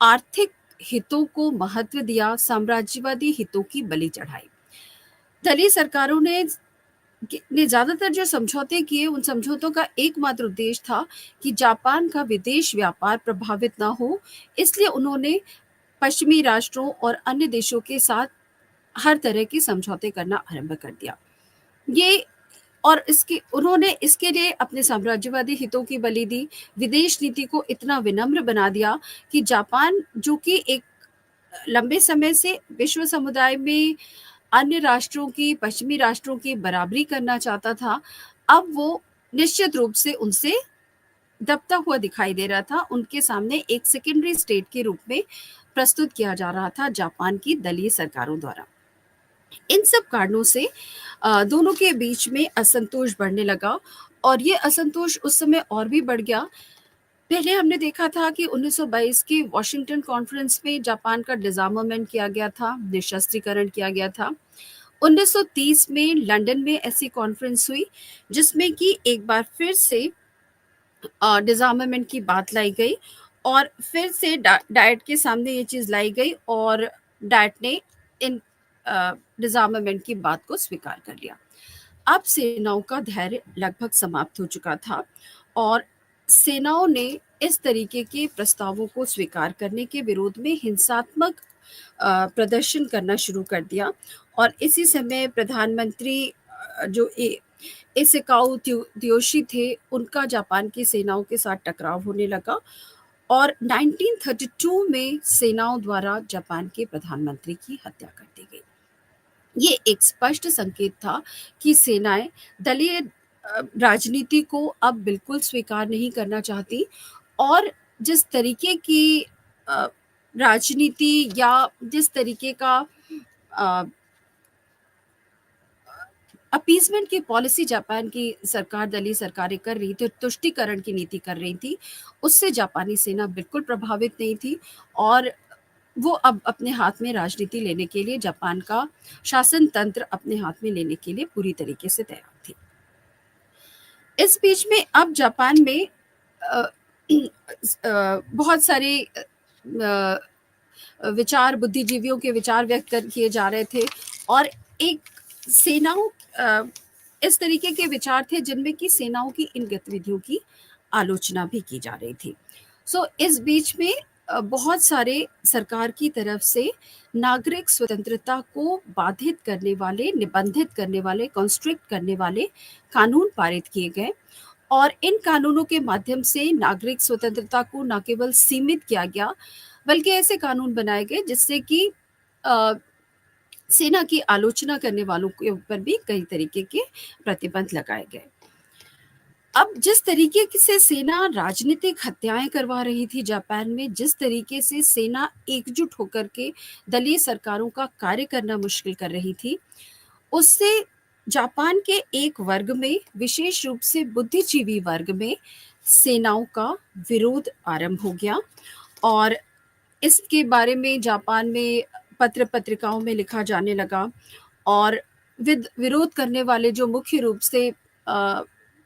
आर्थिक हितों को महत्व दिया, साम्राज्यवादी हितों की बलि चढ़ाई। दलीय सरकारों ने ज्यादातर जो समझौते किए, उन समझौतों का एकमात्र उद्देश्य था कि जापान का विदेश व्यापार प्रभावित ना हो, इसलिए उन्होंने पश्चिमी राष्ट्रों और अन्य देशों के साथ हर तरह के समझौते करना आरंभ कर दिया। उन्होंने इसके लिए अपने साम्राज्यवादी हितों की बलि दी, विदेश नीति को इतना विनम्र बना दिया कि जापान, जो कि एक लंबे समय से विश्व समुदाय में अन्य राष्ट्रों की, पश्चिमी राष्ट्रों की बराबरी करना चाहता था, अब वो निश्चित रूप से उनसे दबता हुआ दिखाई दे रहा था। उनके सामने एक सेकेंडरी स्टेट के रूप में प्रस्तुत किया जा रहा था जापान की दलीय सरकारों द्वारा। इन सब कारणों से दोनों के बीच में असंतोष बढ़ने लगा और ये असंतोष उस समय और भी बढ़ गया। पहले हमने देखा था कि 1922 की वॉशिंगटन कॉन्फ्रेंस में जापान का डिसआर्मामेंट किया गया था, निशस्त्रीकरण किया गया था। 1930 में लंदन में ऐसी कॉन्फ्रेंस हुई जिसमें कि एक बार फिर से डिसआर्मामेंट की बात लाई गई और फिर से डाइट के सामने ये चीज़ लाई गई और डाइट ने इन डिसआर्मामेंट की बात को स्वीकार कर लिया। अब सेनाओं का धैर्य लगभग समाप्त हो चुका था और सेनाओं ने इस तरीके के प्रस्तावों को स्वीकार करने के विरोध में हिंसात्मक प्रदर्शन करना शुरू कर दिया और इसी समय प्रधानमंत्री जो इसेकाऊ त्योशी थे, उनका जापान की सेनाओं के साथ टकराव होने लगा और 1932 में सेनाओं द्वारा जापान के प्रधानमंत्री की हत्या कर दी गई। ये एक स्पष्ट संकेत था कि सेनाएं दलीय राजनीति को अब बिल्कुल स्वीकार नहीं करना चाहती और जिस तरीके की अ, राजनीति या जिस तरीके का अपीसमेंट की पॉलिसी जापान की सरकार, दलीय सरकारें कर रही थी, तुष्टीकरण की नीति कर रही थी, उससे जापानी सेना बिल्कुल प्रभावित नहीं थी और वो अब अपने हाथ में राजनीति लेने के लिए, जापान का शासन तंत्र अपने हाथ में लेने के लिए पूरी तरीके से तैयार थी। इस बीच में अब जापान में बहुत सारे विचार, बुद्धिजीवियों के विचार व्यक्त किए जा रहे थे और एक सेनाओं इस तरीके के विचार थे जिनमें कि सेनाओं की इन गतिविधियों की आलोचना भी की जा रही थी। इस बीच में बहुत सारे सरकार की तरफ से नागरिक स्वतंत्रता को बाधित करने वाले, निबंधित करने वाले, कॉन्स्ट्रिक्ट करने वाले कानून पारित किए गए और इन कानूनों के माध्यम से नागरिक स्वतंत्रता को न केवल सीमित किया गया, बल्कि ऐसे कानून बनाए गए जिससे कि सेना की आलोचना करने वालों के ऊपर भी कई तरीके के प्रतिबंध लगाए गए। अब जिस तरीके से सेना राजनीतिक हत्याएं करवा रही थी जापान में, जिस तरीके से सेना एकजुट होकर के दलीय सरकारों का कार्य करना मुश्किल कर रही थी, उससे जापान के एक वर्ग में, विशेष रूप से बुद्धिजीवी वर्ग में, सेनाओं का विरोध आरंभ हो गया और इसके बारे में जापान में पत्र पत्रिकाओं में लिखा जाने लगा और विरोध करने वाले जो मुख्य रूप से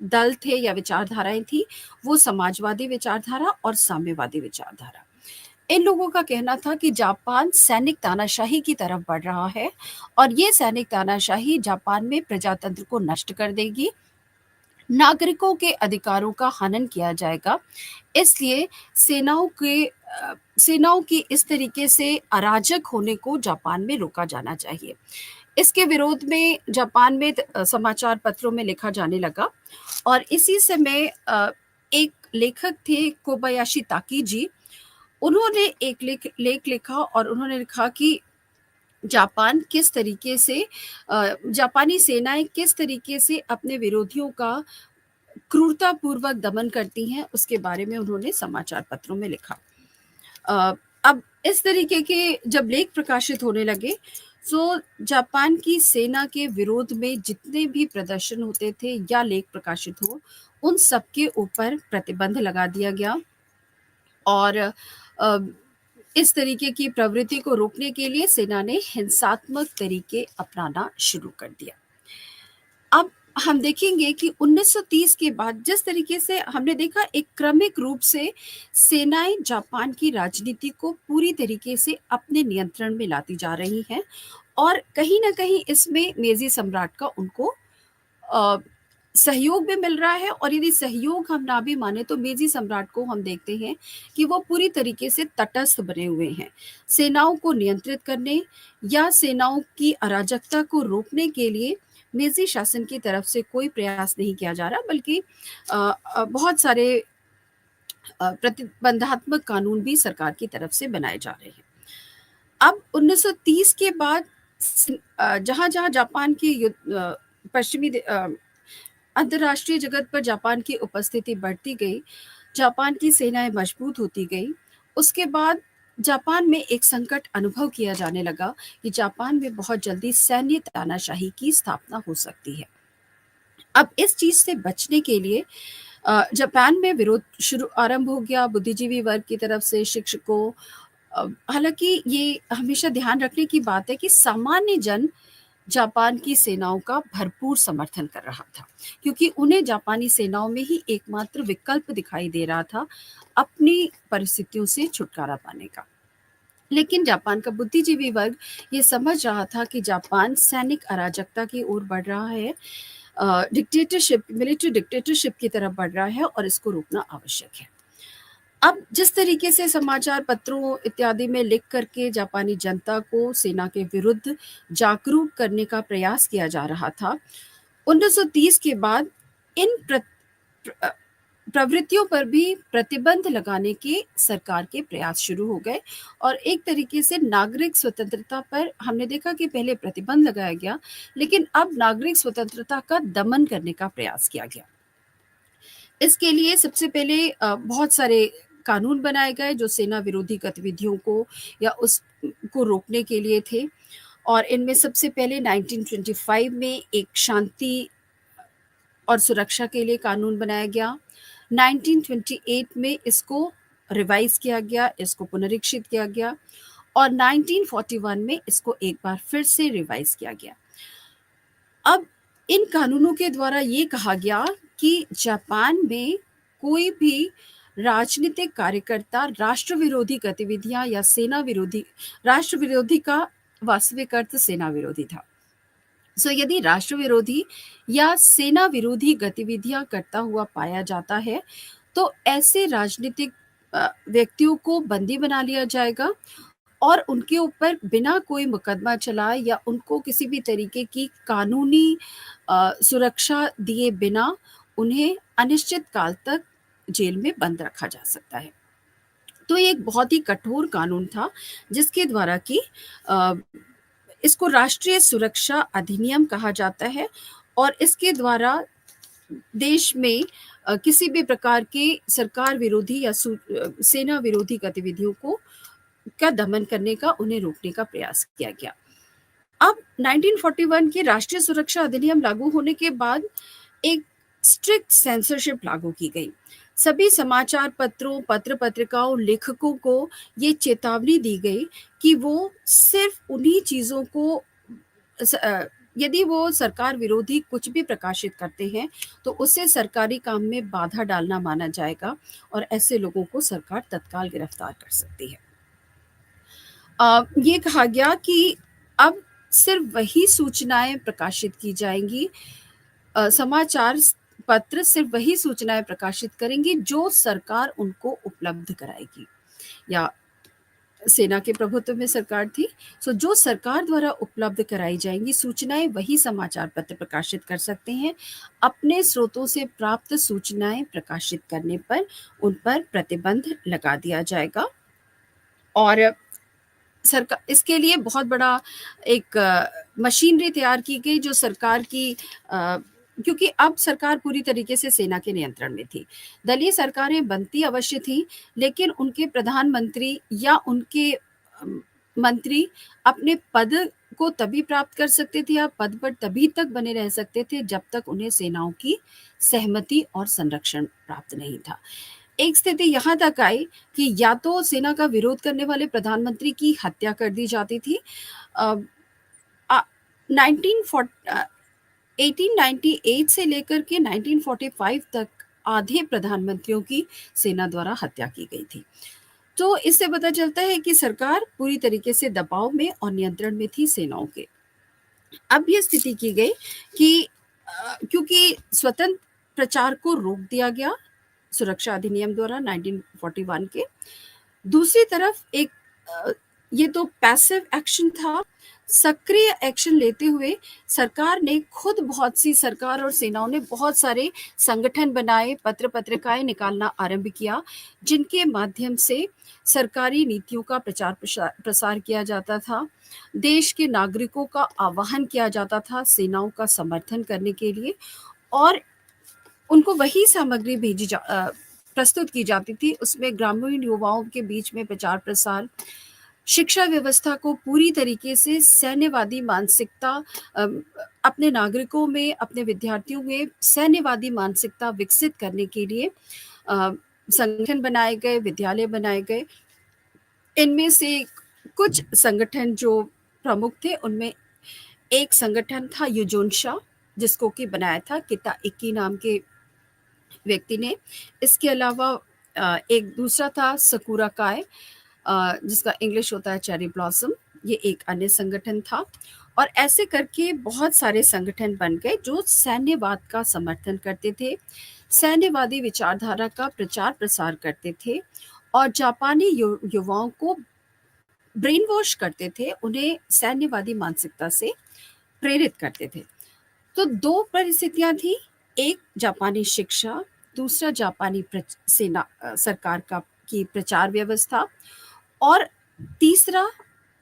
दल थे या विचारधाराएं थी, वो समाजवादी विचारधारा और साम्यवादी विचारधारा। इन लोगों का कहना था कि जापान सैनिक तानाशाही की तरफ बढ़ रहा है और ये सैनिक तानाशाही जापान में प्रजातंत्र को नष्ट कर देगी, नागरिकों के अधिकारों का हनन किया जाएगा। इसलिए सेनाओं की इस तरीके से अराजक होने को जापान में रोका जाना चाहिए। इसके विरोध में जापान में समाचार पत्रों में लिखा जाने लगा और इसी समय एक लेखक थे कोबायाशी ताकीजी, उन्होंने एक लेख लिखा और उन्होंने लिखा कि जापान किस तरीके से जापानी सेनाएं किस तरीके से अपने विरोधियों का क्रूरतापूर्वक दमन करती हैं, उसके बारे में उन्होंने समाचार पत्रों में लिखा। अब इस तरीके के जब लेख प्रकाशित होने लगे, तो जापान की सेना के विरोध में जितने भी प्रदर्शन होते थे या लेख प्रकाशित हो, उन सब के ऊपर प्रतिबंध लगा दिया गया और इस तरीके की प्रवृत्ति को रोकने के लिए सेना ने हिंसात्मक तरीके अपनाना शुरू कर दिया। अब हम देखेंगे कि 1930 के बाद जिस तरीके से हमने देखा, एक क्रमिक रूप से सेनाएं जापान की राजनीति को पूरी तरीके से अपने नियंत्रण में लाती जा रही हैं और कहीं ना कहीं इसमें मेजी सम्राट का उनको सहयोग भी मिल रहा है और यदि सहयोग हम ना भी माने तो मेजी सम्राट को हम देखते हैं कि वो पूरी तरीके से तटस्थ बने हुए हैं। सेनाओं को नियंत्रित करने या सेनाओं की अराजकता को रोकने के लिए मेजी शासन की तरफ से कोई प्रयास नहीं किया जा रहा, बल्कि बहुत सारे प्रतिबंधात्मक कानून भी सरकार की तरफ से बनाए जा रहे हैं। अब 1930 के बाद जहां जहां जापान की पश्चिमी अंतर्राष्ट्रीय जगत पर जापान की उपस्थिति बढ़ती गई, जापान की सेनाएं मजबूत होती गई, उसके बाद जापान में एक संकट अनुभव किया जाने लगा कि जापान में बहुत जल्दी सैन्य तानाशाही की स्थापना हो सकती है। अब इस चीज़ से बचने के लिए जापान में विरोध शुरू आरंभ हो गया बुद्धिजीवी वर्ग की तरफ से, शिक्षकों। हालाँकि ये हमेशा ध्यान रखने की बात है कि सामान्य जन जापान की सेनाओं का भरपूर समर्थन कर रहा था, क्योंकि उन्हें जापानी सेनाओं में ही एकमात्र विकल्प दिखाई दे रहा था अपनी परिस्थितियों से छुटकारा पाने का। लेकिन जापान का बुद्धिजीवी वर्ग ये समझ रहा था कि जापान सैनिक अराजकता की ओर बढ़ रहा है, डिक्टेटरशिप, मिलिट्री डिक्टेटरशिप की तरफ बढ़ रहा है और इसको रोकना आवश्यक है। अब जिस तरीके से समाचार पत्रों इत्यादि में लिख करके जापानी जनता को सेना के विरुद्ध जागरूक करने का प्रयास किया जा रहा था, 1930 के बाद इन प्रवृत्तियों पर भी प्रतिबंध लगाने के सरकार के प्रयास शुरू हो गए और एक तरीके से नागरिक स्वतंत्रता पर हमने देखा कि पहले प्रतिबंध लगाया गया, लेकिन अब नागरिक स्वतंत्रता का दमन करने का प्रयास किया गया। इसके लिए सबसे पहले बहुत सारे कानून बनाए गए जो सेना विरोधी गतिविधियों को या उसको रोकने के लिए थे, और इनमें सबसे पहले 1925 में एक शांति और सुरक्षा के लिए कानून बनाया गया। 1928 में इसको रिवाइज किया गया, इसको पुनरीक्षित किया गया, और 1941 में इसको एक बार फिर से रिवाइज किया गया। अब इन कानूनों के द्वारा ये कहा गया कि जापान में कोई भी राजनीतिक कार्यकर्ता राष्ट्र विरोधी गतिविधियां या सेना विरोधी, राष्ट्र विरोधी का वास्तविक अर्थ सेना विरोधी था। यदि राष्ट्र विरोधी या सेना विरोधी गतिविधियां करता हुआ पाया जाता है तो ऐसे राजनीतिक व्यक्तियों को बंदी बना लिया जाएगा और उनके ऊपर बिना कोई मुकदमा चलाए या उनको किसी भी तरीके की कानूनी सुरक्षा दिए बिना उन्हें अनिश्चित काल तक जेल में बंद रखा जा सकता है। तो ये एक बहुत ही कठोर कानून था जिसके द्वारा कि इसको राष्ट्रीय सुरक्षा अधिनियम कहा जाता है, और इसके द्वारा देश में किसी भी प्रकार के सरकार विरोधी या सेना विरोधी गतिविधियों को का दमन करने का, उन्हें रोकने का प्रयास किया गया। अब 1941 के राष्ट्रीय सुरक्षा अधिनियम लागू होने के बाद एक स्ट्रिक्ट सेंसरशिप लागू की गई। सभी समाचार पत्रों, पत्र पत्रिकाओं, लेखकों को ये चेतावनी दी गई कि वो सिर्फ उन्हीं चीज़ों को यदि वो सरकार विरोधी कुछ भी प्रकाशित करते हैं तो उससे सरकारी काम में बाधा डालना माना जाएगा और ऐसे लोगों को सरकार तत्काल गिरफ्तार कर सकती है। ये कहा गया कि अब सिर्फ वही सूचनाएं प्रकाशित की जाएंगी, समाचार पत्र सिर्फ वही सूचनाएं प्रकाशित करेंगी जो सरकार उनको उपलब्ध कराएगी, या सेना के प्रभुत्व में सरकार थी, जो सरकार द्वारा उपलब्ध कराई जाएंगी सूचनाएं वही समाचार पत्र प्रकाशित कर सकते हैं। अपने स्रोतों से प्राप्त सूचनाएं प्रकाशित करने पर उन पर प्रतिबंध लगा दिया जाएगा। और सरकार इसके लिए बहुत बड़ा एक मशीनरी तैयार की गई जो सरकार की, क्योंकि अब सरकार पूरी तरीके से सेना के नियंत्रण में थी। दलीय सरकारें बनती अवश्य थी, लेकिन उनके प्रधानमंत्री या उनके मंत्री अपने पद को तभी प्राप्त कर सकते थे या पद पर तभी तक बने रह सकते थे जब तक उन्हें सेनाओं की सहमति और संरक्षण प्राप्त नहीं था। एक स्थिति यहाँ तक आई कि या तो सेना का विरोध करने वाले प्रधानमंत्री की हत्या कर दी जाती थी। 1898 से लेकर के 1945 तक आधे प्रधानमंत्रियों की सेना द्वारा हत्या की गई थी। तो इससे पता चलता है कि सरकार पूरी तरीके से दबाव में और नियंत्रण में थी सेनाओं के। अब ये स्थिति की गई कि क्योंकि स्वतंत्र प्रचार को रोक दिया गया सुरक्षा अधिनियम द्वारा 1941 के, दूसरी तरफ एक ये तो पैसिव एक्शन था। सक्रिय एक्शन लेते हुए सरकार ने खुद सरकार और सेनाओं ने बहुत सारे संगठन बनाए, पत्र पत्रिकाएं निकालना आरंभ किया जिनके माध्यम से सरकारी नीतियों का प्रचार प्रसार किया जाता था। देश के नागरिकों का आह्वान किया जाता था सेनाओं का समर्थन करने के लिए, और उनको वही सामग्री प्रस्तुत की जाती थी, उसमें ग्रामीण युवाओं के बीच में प्रचार-प्रसार, शिक्षा व्यवस्था को पूरी तरीके से सैन्यवादी मानसिकता अम, अपने नागरिकों में, अपने विद्यार्थियों में सैन्यवादी मानसिकता विकसित करने के लिए अ, संगठन बनाए गए, विद्यालय बनाए गए। इनमें से कुछ संगठन जो प्रमुख थे, उनमें एक संगठन था युजोनशा, जिसको कि बनाया था किता इक्की नाम के व्यक्ति ने। इसके अलावा एक दूसरा था सकुरा काय, जिसका इंग्लिश होता है चेरी ब्लॉसम, ये एक अन्य संगठन था। और ऐसे करके बहुत सारे संगठन बन गए जो सैन्यवाद का समर्थन करते थे, सैन्यवादी विचारधारा का प्रचार प्रसार करते थे और जापानी युवाओं को ब्रेन वॉश करते थे, उन्हें सैन्यवादी मानसिकता से प्रेरित करते थे। तो 2 परिस्थितियाँ थी, एक जापानी शिक्षा, दूसरा जापानी सेना सरकार का की प्रचार व्यवस्था और तीसरा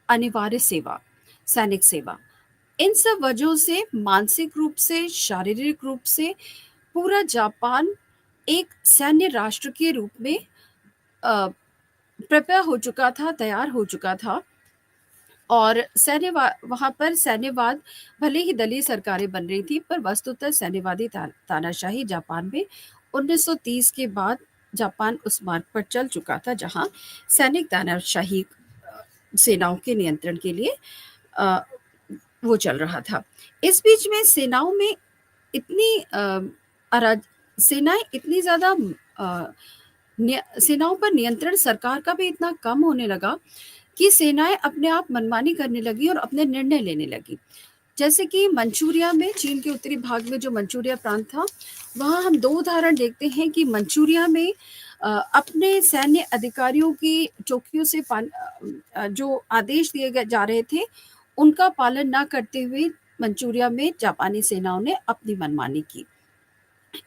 अनिवार्य सेवा, सैनिक सेवा। इन सब वजहों से मानसिक रूप से, शारीरिक रूप से पूरा जापान एक सैन्य राष्ट्र के रूप में प्रिपेयर हो चुका था, तैयार हो चुका था। और वहाँ पर सैन्यवाद, भले ही दलीय सरकारें बन रही थी, पर वस्तुतः सैन्यवादी तानाशाही जापान में 1930 के बाद जापान उस मार्ग पर चल चुका था जहाँ सैनिक तानाशाही सेनाओं के नियंत्रण के लिए अ, वो चल रहा था। इस बीच में सेनाओं में इतनी सेनाएं इतनी ज़्यादा सेनाओं पर नियंत्रण सरकार का भी इतना कम होने लगा कि सेनाएं अपने आप मनमानी करने लगी और अपने निर्णय लेने लगी। जैसे कि मंचूरिया में, चीन के उत्तरी भाग में जो मंचूरिया प्रांत था, वहाँ हम 2 उदाहरण देखते हैं कि मंचूरिया में अपने सैन्य अधिकारियों की चौकियों से जो आदेश दिए जा रहे थे, उनका पालन ना करते हुए मंचूरिया में जापानी सेनाओं ने अपनी मनमानी की।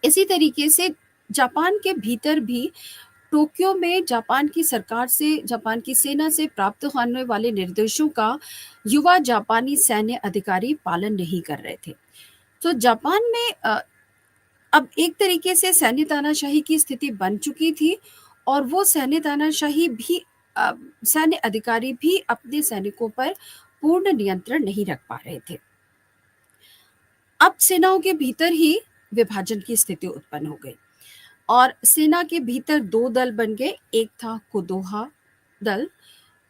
इसी तरीके से जापान के भीतर भी टोक्यो में जापान की सरकार से, जापान की सेना से प्राप्त होने वाले निर्देशों का युवा जापानी सैन्य अधिकारी पालन नहीं कर रहे थे। तो जापान में अब एक तरीके से सैन्य तानाशाही की स्थिति बन चुकी थी और वो सैन्य तानाशाही भी सैन्य अधिकारी भी अपने सैनिकों पर पूर्ण नियंत्रण नहीं रख पा रहे थे। अब सेनाओं के भीतर ही विभाजन की स्थिति उत्पन्न हो गई और सेना के भीतर 2 दल बन गए। एक था कुदोहा दल,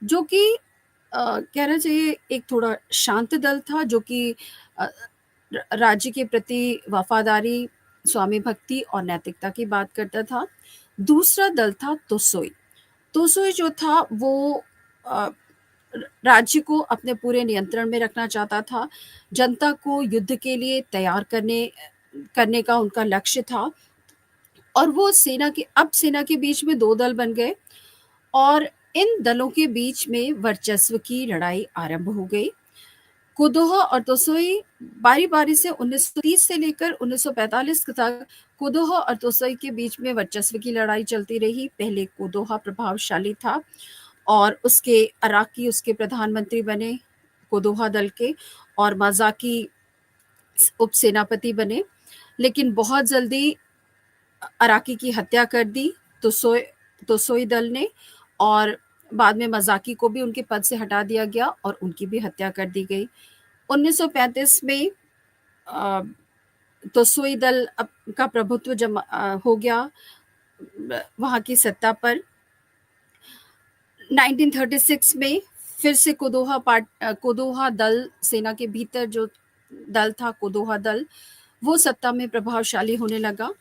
जो कि कहना चाहिए एक थोड़ा शांत दल था, जो कि राज्य के प्रति वफादारी, स्वामी भक्ति और नैतिकता की बात करता था। दूसरा दल था तोसोई। तोसोई जो था वो राज्य को अपने पूरे नियंत्रण में रखना चाहता था, जनता को युद्ध के लिए तैयार करने का उनका लक्ष्य था। और वो सेना के बीच में 2 दल बन गए और इन दलों के बीच में वर्चस्व की लड़ाई आरंभ हो गई। कुदोहा और तोसोई बारी-बारी से 1930 से लेकर 1945 तक कुदोहा और तोसोई के बीच में वर्चस्व की लड़ाई चलती रही। पहले कुदोहा प्रभावशाली था और उसके अराकी उसके प्रधानमंत्री बने कुदोहा दल के, और माज़ाकी उपसेनापति बने। लेकिन बहुत जल्दी अराकी की हत्या कर दी तोसोई दल ने, और बाद में मज़ाकी को भी उनके पद से हटा दिया गया और उनकी भी हत्या कर दी गई। 1935 में तोसोई दल का प्रभुत्व हो गया वहाँ की सत्ता पर। 1936 में फिर से कुदोहा दल, सेना के भीतर जो दल था कुदोहा दल, वो सत्ता में प्रभावशाली होने लगा।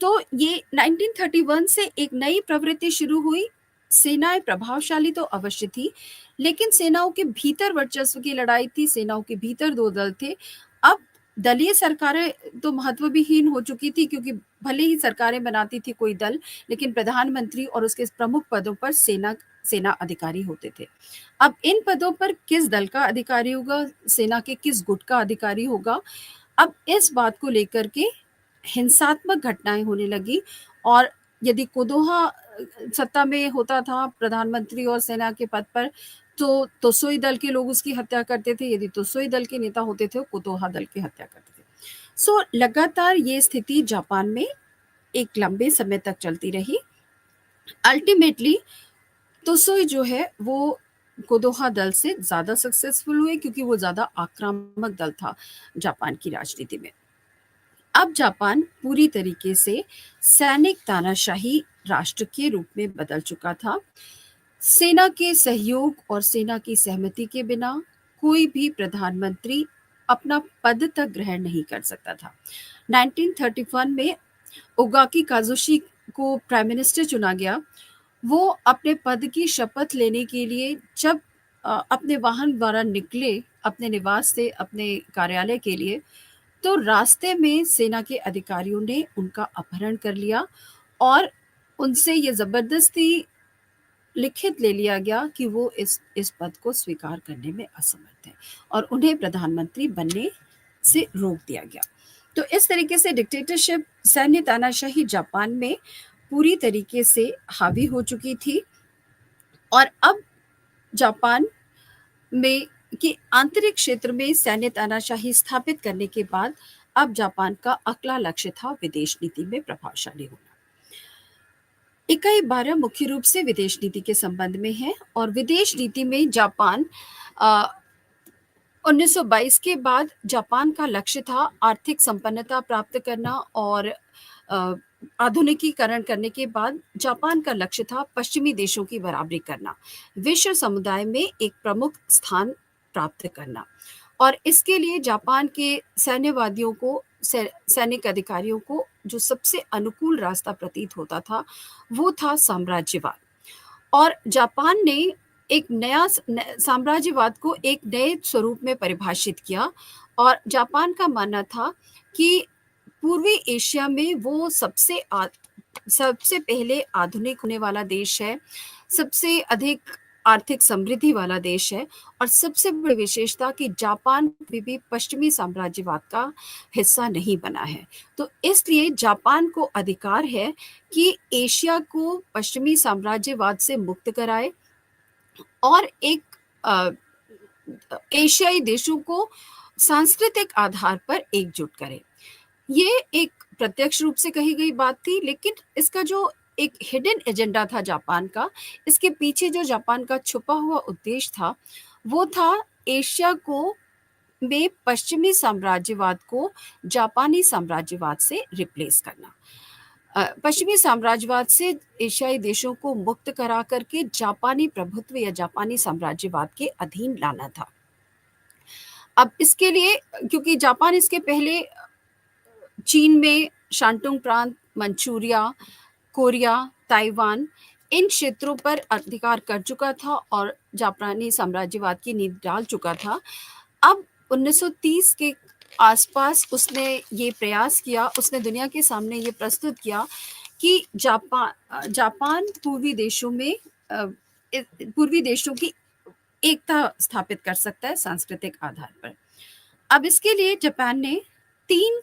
तो ये 1931 से एक नई प्रवृत्ति शुरू हुई। सेनाएं प्रभावशाली तो अवश्य थी, लेकिन सेनाओं के भीतर वर्चस्व की लड़ाई थी, सेनाओं के भीतर 2 दल थे। अब दलीय सरकारें तो महत्व विहीन हो चुकी थी, क्योंकि भले ही सरकारें बनाती थी कोई दल, लेकिन प्रधानमंत्री और उसके प्रमुख पदों पर सेना अधिकारी होते थे। अब इन पदों पर किस दल का अधिकारी होगा, सेना के किस गुट का अधिकारी होगा, अब इस बात को लेकर के हिंसात्मक घटनाएं होने लगी। और यदि कुदोहा सत्ता में होता था प्रधानमंत्री और सेना के पद पर, तो तोसोई दल के लोग उसकी हत्या करते थे। यदि तोसोई दल के नेता होते थे, वो कुदोहा दल की हत्या करते थे। सो लगातार ये स्थिति जापान में एक लंबे समय तक चलती रही। अल्टीमेटली तोसुई जो है वो कोदोहा दल से ज़्यादा सक्सेसफुल हुए क्योंकि वो ज़्यादा आक्रामक दल था जापान की राजनीति में। अब जापान पूरी तरीके से सैनिक तानाशाही राष्ट्र के रूप में बदल चुका था। सेना के सहयोग और सेना की सहमति के बिना कोई भी प्रधानमंत्री अपना पद तक ग्रहण नहीं कर सकता था। 1931 में ओगाकी काजुशी को प्राइम मिनिस्टर चुना गया। वो अपने पद की शपथ लेने के लिए जब अपने वाहन द्वारा निकले अपने निवास से अपने कार्यालय के लिए, तो रास्ते में सेना के अधिकारियों ने उनका अपहरण कर लिया और उनसे ये ज़बरदस्ती लिखित ले लिया गया कि वो इस पद को स्वीकार करने में असमर्थ हैं और उन्हें प्रधानमंत्री बनने से रोक दिया गया। तो इस तरीके से डिक्टेटरशिप, सैन्य तानाशाही जापान में पूरी तरीके से हावी हो चुकी थी और अब जापान में कि आंतरिक क्षेत्र में सैन्य तानाशाही स्थापित करने के बाद अब जापान का अगला लक्ष्य था विदेश नीति में प्रभावशाली होना। इकाई 12 मुख्य रूप से विदेश नीति के संबंध में है और विदेश नीति में जापान 1922 के बाद जापान का लक्ष्य था आर्थिक संपन्नता प्राप्त करना और आधुनिकीकरण करने के बाद जापान का लक्ष्य था पश्चिमी देशों की बराबरी करना, विश्व समुदाय में एक प्रमुख स्थान प्राप्त करना और इसके लिए जापान के सैन्यवादियों को सैनिक अधिकारियों को जो सबसे अनुकूल रास्ता प्रतीत होता था वो था साम्राज्यवाद। और जापान ने एक नया साम्राज्यवाद को एक नए स्वरूप में परिभाषित किया और जापान का मानना था कि पूर्वी एशिया में वो सबसे पहले आधुनिक होने वाला देश है, सबसे अधिक आर्थिक समृद्धि वाला देश है और सबसे बड़ी विशेषता कि जापान भी पश्चिमी साम्राज्यवाद का हिस्सा नहीं बना है। तो इसलिए जापान को अधिकार है कि एशिया को पश्चिमी साम्राज्यवाद से मुक्त कराए और एक एशियाई देशों को सांस्कृतिक आधार पर एकजुट करे। ये एक प्रत्यक्ष रूप से कही गई बात थी, लेकिन इसका जो एक हिडन एजेंडा था जापान का, इसके पीछे जो जापान का छुपा हुआ उद्देश्य था वो था एशिया को में पश्चिमी साम्राज्यवाद को जापानी साम्राज्यवाद से रिप्लेस करना, पश्चिमी साम्राज्यवाद से एशियाई देशों को मुक्त करा करके जापानी प्रभुत्व या जापानी साम्राज्यवाद के अधीन लाना था। अब इसके लिए क्योंकि जापान इसके पहले चीन में शांतुंग प्रांत, मंचूरिया, कोरिया, ताइवान इन क्षेत्रों पर अधिकार कर चुका था और जापानी साम्राज्यवाद की नींव डाल चुका था। अब 1930 के आसपास उसने ये प्रयास किया, उसने दुनिया के सामने ये प्रस्तुत किया कि जापान पूर्वी देशों की एकता स्थापित कर सकता है सांस्कृतिक आधार पर। अब इसके लिए जापान ने 3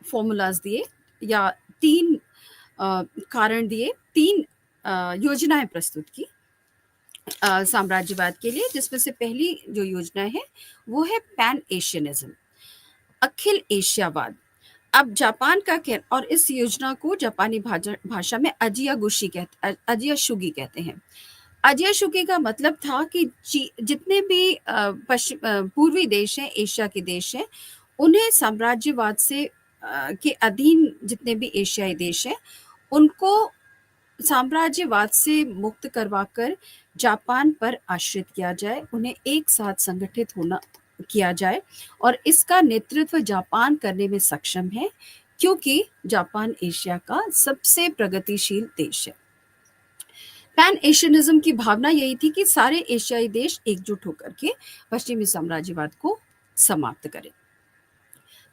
फॉर्मूलाज दिए या 3 कारण दिए, 3 योजनाएं प्रस्तुत की साम्राज्यवाद के लिए, जिसमें से पहली जो योजना है वो है पैन एशियनिज्म, अखिल एशियावाद। अब जापान का और इस योजना को जापानी भाषा में अजियाशुगी कहते हैं। अजियाशुगी का मतलब था कि जितने भी पूर्वी देश हैं, एशिया के देश हैं, उन्हें साम्राज्यवाद से के अधीन जितने भी एशियाई देश हैं उनको साम्राज्यवाद से मुक्त करवाकर जापान पर आश्रित किया जाए, उन्हें एक साथ संगठित होना किया जाए और इसका नेतृत्व जापान करने में सक्षम है क्योंकि जापान एशिया का सबसे प्रगतिशील देश है। पैन एशियनिज्म की भावना यही थी कि सारे एशियाई देश एकजुट होकर के पश्चिमी साम्राज्यवाद को समाप्त करें,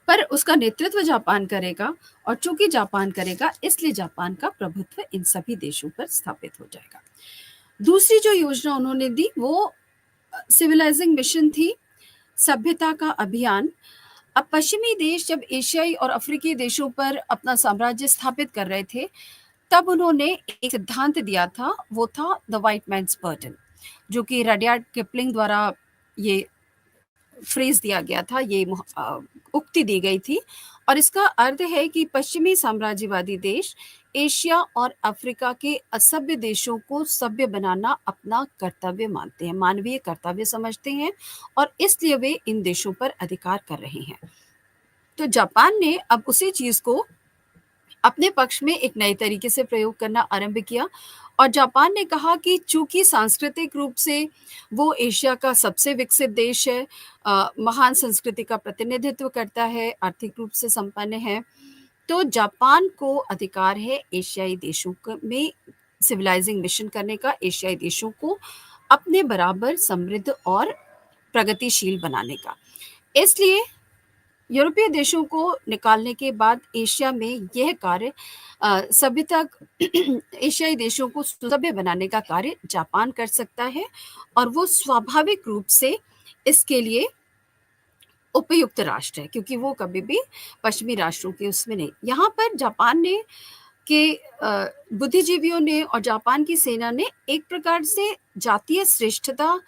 पर उसका नेतृत्व जापान करेगा और चूंकि जापान करेगा इसलिए जापान का प्रभुत्व इन सभी देशों पर स्थापित हो जाएगा। दूसरी जो योजना उन्होंने दी वो सिविलाइजिंग मिशन थी, सभ्यता का अभियान। अब पश्चिमी देश जब एशियाई और अफ्रीकी देशों पर अपना साम्राज्य स्थापित कर रहे थे तब उन्होंने एक सिद्धांत दिया था, वो था द व्हाइट मैन्स बर्डन, जो कि रडियार्ड किपलिंग द्वारा ये फ्रेज दिया गया था, ये उक्ति दी गई थी और इसका अर्थ है कि पश्चिमी साम्राज्यवादी देश एशिया और अफ्रीका के असभ्य देशों को सभ्य बनाना अपना कर्तव्य मानते हैं, मानवीय कर्तव्य समझते हैं, और इसलिए वे इन देशों पर अधिकार कर रहे हैं। तो जापान ने अब उसी चीज को अपने पक्ष में एक नए तरीके से प्रयोग करना आरंभ किया, और जापान ने कहा कि चूंकि सांस्कृतिक रूप से वो एशिया का सबसे विकसित देश है, महान संस्कृति का प्रतिनिधित्व करता है, आर्थिक रूप से संपन्न है, तो जापान को अधिकार है एशियाई देशों में सिविलाइजिंग मिशन करने का, एशियाई देशों को अपने बराबर समृद्ध और प्रगतिशील बनाने का। इसलिए यूरोपीय देशों को निकालने के बाद एशिया में यह कार्य सभ्यता एशियाई देशों को सभ्य बनाने का कार्य जापान कर सकता है, और वो स्वाभाविक रूप से इसके लिए उपयुक्त राष्ट्र है, क्योंकि वो कभी भी पश्चिमी राष्ट्रों के उसमें नहीं। यहाँ पर जापान ने के बुद्धिजीवियों ने और जापान की सेना ने एक प्रकार से जातीय श्रेष्ठता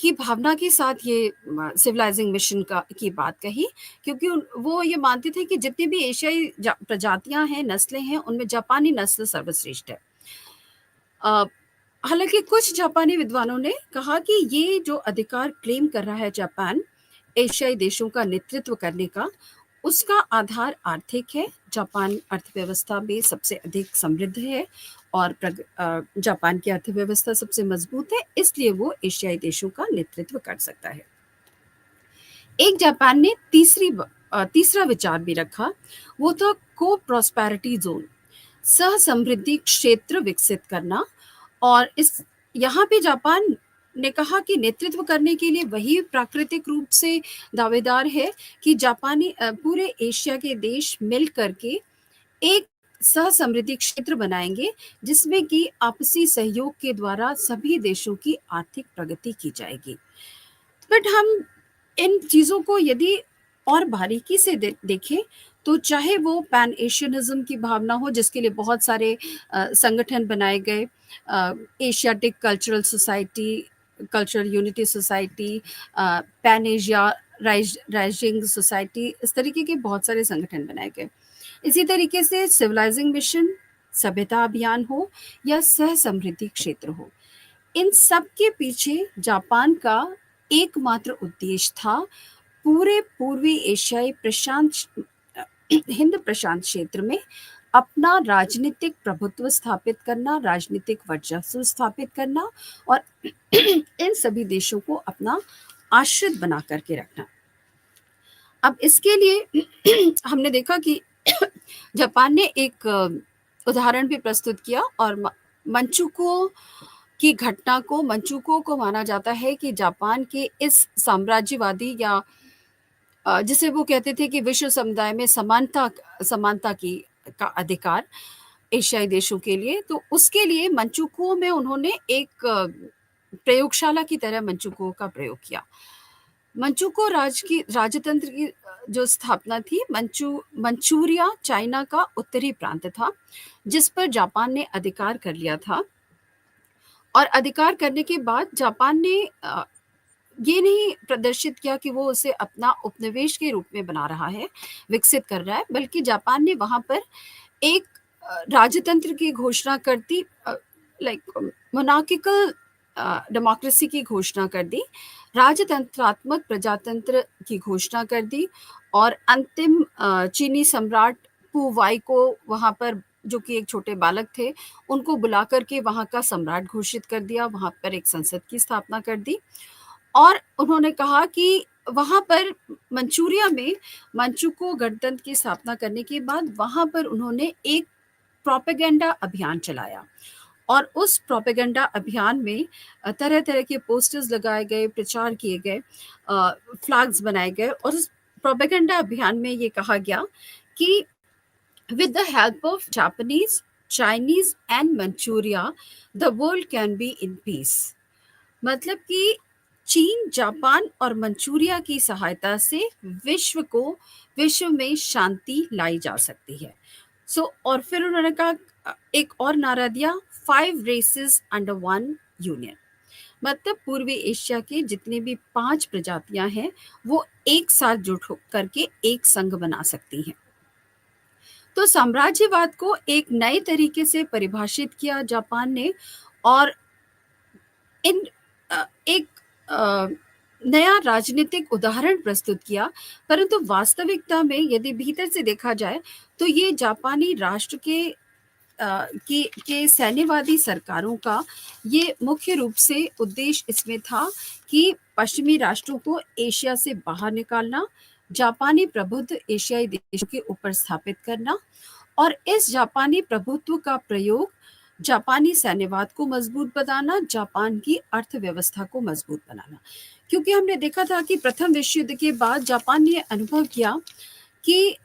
की भावना के साथ ये सिविलाइजिंग मिशन की बात कही, क्योंकि वो ये मानते थे कि जितनी भी एशियाई प्रजातियां हैं, नस्लें हैं, उनमें जापानी नस्ल सर्वश्रेष्ठ है। हालांकि कुछ जापानी विद्वानों ने कहा कि ये जो अधिकार क्लेम कर रहा है जापान एशियाई देशों का नेतृत्व करने का, उसका आधार आर्थिक है। जापान अर्थव्यवस्था में सबसे अधिक समृद्ध है और जापान की अर्थव्यवस्था सबसे मजबूत है, इसलिए वो एशियाई देशों का नेतृत्व कर सकता है। एक जापान ने तीसरा विचार भी रखा, वो था को प्रॉस्पेरिटी जोन, सह समृद्धि क्षेत्र विकसित करना। और इस यहाँ पे जापान ने कहा कि नेतृत्व करने के लिए वही प्राकृतिक रूप से दावेदार है कि जापानी पूरे एशिया के देश मिल करके एक सह समृद्धि क्षेत्र बनाएंगे, जिसमें कि आपसी सहयोग के द्वारा सभी देशों की आर्थिक प्रगति की जाएगी। बट हम इन चीज़ों को यदि और बारीकी से देखें तो चाहे वो पैन एशियनिज्म की भावना हो, जिसके लिए बहुत सारे संगठन बनाए गए, Asiatic cultural society, cultural unity society, pan Asia rising society, इस तरीके के बहुत सारे संगठन बनाए गए। इसी तरीके से सिविलाइजिंग मिशन, सभ्यता अभियान हो या सह समृद्धि क्षेत्र हो, इन सब के पीछे जापान का एकमात्र उद्देश्य था पूरे पूर्वी एशियाई हिंद प्रशांत क्षेत्र में अपना राजनीतिक प्रभुत्व स्थापित करना, राजनीतिक वर्चस्व स्थापित करना, और इन सभी देशों को अपना आश्रित बना करके रखना। अब इसके लिए हमने देखा कि जापान ने एक उदाहरण भी प्रस्तुत किया, और मंचुकुओ की घटना को, मंचुकुओ को माना जाता है कि जापान के इस साम्राज्यवादी या जिसे वो कहते थे कि विश्व समुदाय में समानता की का अधिकार एशियाई देशों के लिए, तो उसके लिए मंचुकुओ में उन्होंने एक प्रयोगशाला की तरह मंचुकुओ का प्रयोग किया। मंचुकुओ राजतंत्र की जो स्थापना थी, मंचूरिया चाइना का उत्तरी प्रांत था, जिस पर जापान ने अधिकार कर लिया था। और अधिकार करने के बाद जापान ने ये नहीं प्रदर्शित किया कि वो उसे अपना उपनिवेश के रूप में बना रहा है, विकसित कर रहा है, बल्कि जापान ने वहां पर एक राजतंत्र की घोषणा कर दी, लाइक मोनार्किकल डेमोक्रेसी की घोषणा कर दी, राजतंत्रात्मक प्रजातंत्र की घोषणा कर दी, और अंतिम चीनी सम्राट पू वाई को वहां पर, जो कि एक छोटे बालक थे, उनको बुला करके वहां का सम्राट घोषित कर दिया, वहां पर एक संसद की स्थापना कर दी। और उन्होंने कहा कि वहां पर मंचूरिया में मंचुकुओ गणतंत्र की स्थापना करने के बाद वहां पर उन्होंने एक प्रोपेगेंडा अभियान चलाया, और उस प्रोपेगेंडा अभियान में तरह तरह के पोस्टर्स लगाए गए, प्रचार किए गए, फ्लैग्स बनाए गए, और उस प्रोपेगेंडा अभियान में ये कहा गया कि with the help of Japanese, Chinese and Manchuria the world can be in peace. मतलब कि चीन, जापान और मंचूरिया की सहायता से विश्व में शांति लाई जा सकती है। और फिर उन्होंने कहा, एक और नारा दिया, 5 रेसेस अंडर 1 यूनियन। मतलब पूर्वी एशिया के जितने भी 5 प्रजातियां हैं वो एक साथ जुट करके एक संघ बना सकती हैं। तो साम्राज्यवाद को एक नए तरीके से परिभाषित किया जापान ने और इन एक अ, नया राजनीतिक उदाहरण प्रस्तुत किया, परंतु वास्तविकता में यदि भीतर से देखा जाए, तो ये जापानी राष्ट्र के सैन्यवादी सरकारों का ये मुख्य रूप से उद्देश्य इसमें था कि पश्चिमी राष्ट्रों को एशिया से बाहर निकालना, जापानी प्रभुत्व एशियाई देशों के ऊपर स्थापित करना और इस जापानी प्रभुत्व का प्रयोग जापानी सैन्यवाद को मजबूत बनाना, जापान की अर्थव्यवस्था को मजबूत बनाना। क्योंकि हमने देखा था कि प्रथम विश्व युद्ध के बाद जापान ने अनुभव किया कि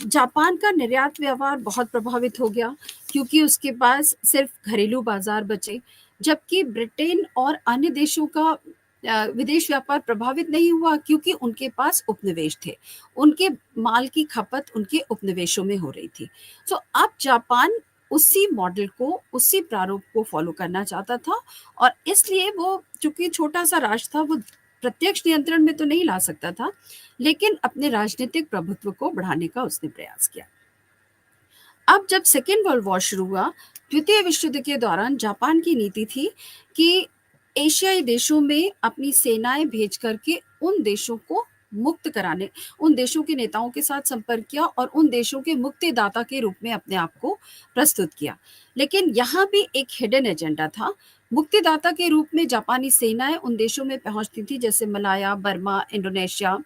जापान का निर्यात व्यवहार बहुत प्रभावित हो गया, क्योंकि उसके पास सिर्फ घरेलू बाजार बचे, जबकि ब्रिटेन और अन्य देशों का विदेश व्यापार प्रभावित नहीं हुआ, क्योंकि उनके पास उपनिवेश थे। उनके माल की खपत उनके उपनिवेशों में हो रही थी। तो अब जापान उसी मॉडल को, उसी प्रारूप को फॉलो करना चाहता था और इसलिए वो, चूंकि छोटा सा राष्ट्र था, वो प्रत्यक्ष नियंत्रण में तो नहीं ला सकता था, लेकिन अपने राजनीतिक प्रभुत्व को बढ़ाने का उसने प्रयास किया। अब जब सेकेंड वर्ल्ड वॉर शुरू हुआ, द्वितीय विश्व युद्ध के दौरान जापान की नीति थी कि एशियाई देशों में अपनी सेनाएं भेज करके उन देशों को मुक्त कराने, उन देशों के नेताओं के साथ संपर्क किया और उन देशों के मुक्तिदाता के रूप में अपने आप को प्रस्तुत किया। लेकिन यहाँ भी एक हिडन एजेंडा था। मुक्तिदाता के रूप में जापानी सेनाएं उन देशों में पहुंचती थी, जैसे मलाया, बर्मा, इंडोनेशिया।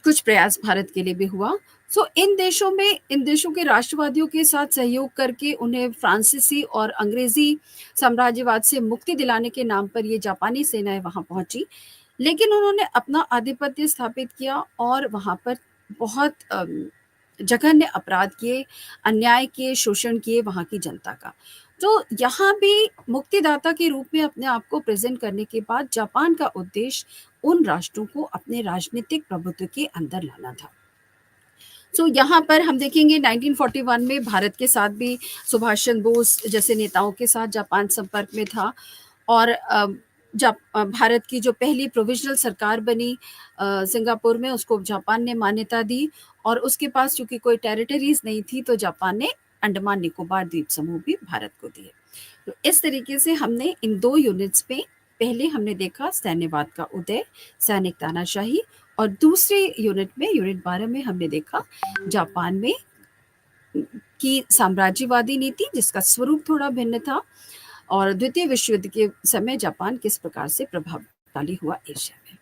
कुछ प्रयास भारत के लिए भी हुआ। सो इन देशों के राष्ट्रवादियों के साथ सहयोग करके उन्हें फ्रांसीसी और अंग्रेजी साम्राज्यवाद से मुक्ति दिलाने के नाम पर ये जापानी सेनाएं वहां पहुंची, लेकिन उन्होंने अपना आधिपत्य स्थापित किया और वहां पर बहुत जघन्य अपराध किए, अन्याय किए, शोषण किए वहां की जनता का। तो यहाँ भी मुक्तिदाता के रूप में अपने आप को प्रेजेंट करने के बाद जापान का उद्देश्य उन राष्ट्रों को अपने राजनीतिक प्रभुत्व के अंदर लाना था। सो यहाँ पर हम देखेंगे 1941 में भारत के साथ भी सुभाष चंद्र बोस जैसे नेताओं के साथ जापान संपर्क में था और जब भारत की जो पहली प्रोविजनल सरकार बनी सिंगापुर में, उसको जापान ने मान्यता दी और उसके पास चूंकि कोई टेरिटरीज नहीं थी, तो जापान ने अंडमान निकोबार द्वीप समूह भी भारत को दिए। तो इस तरीके से हमने इन दो यूनिट्स में, पहले हमने देखा सैन्यवाद का उदय, सैनिक तानाशाही, और दूसरे यूनिट में, यूनिट 12 में हमने देखा जापान में की साम्राज्यवादी नीति, जिसका स्वरूप थोड़ा भिन्न था, और द्वितीय विश्व युद्ध के समय जापान किस प्रकार से प्रभावशाली हुआ एशिया में।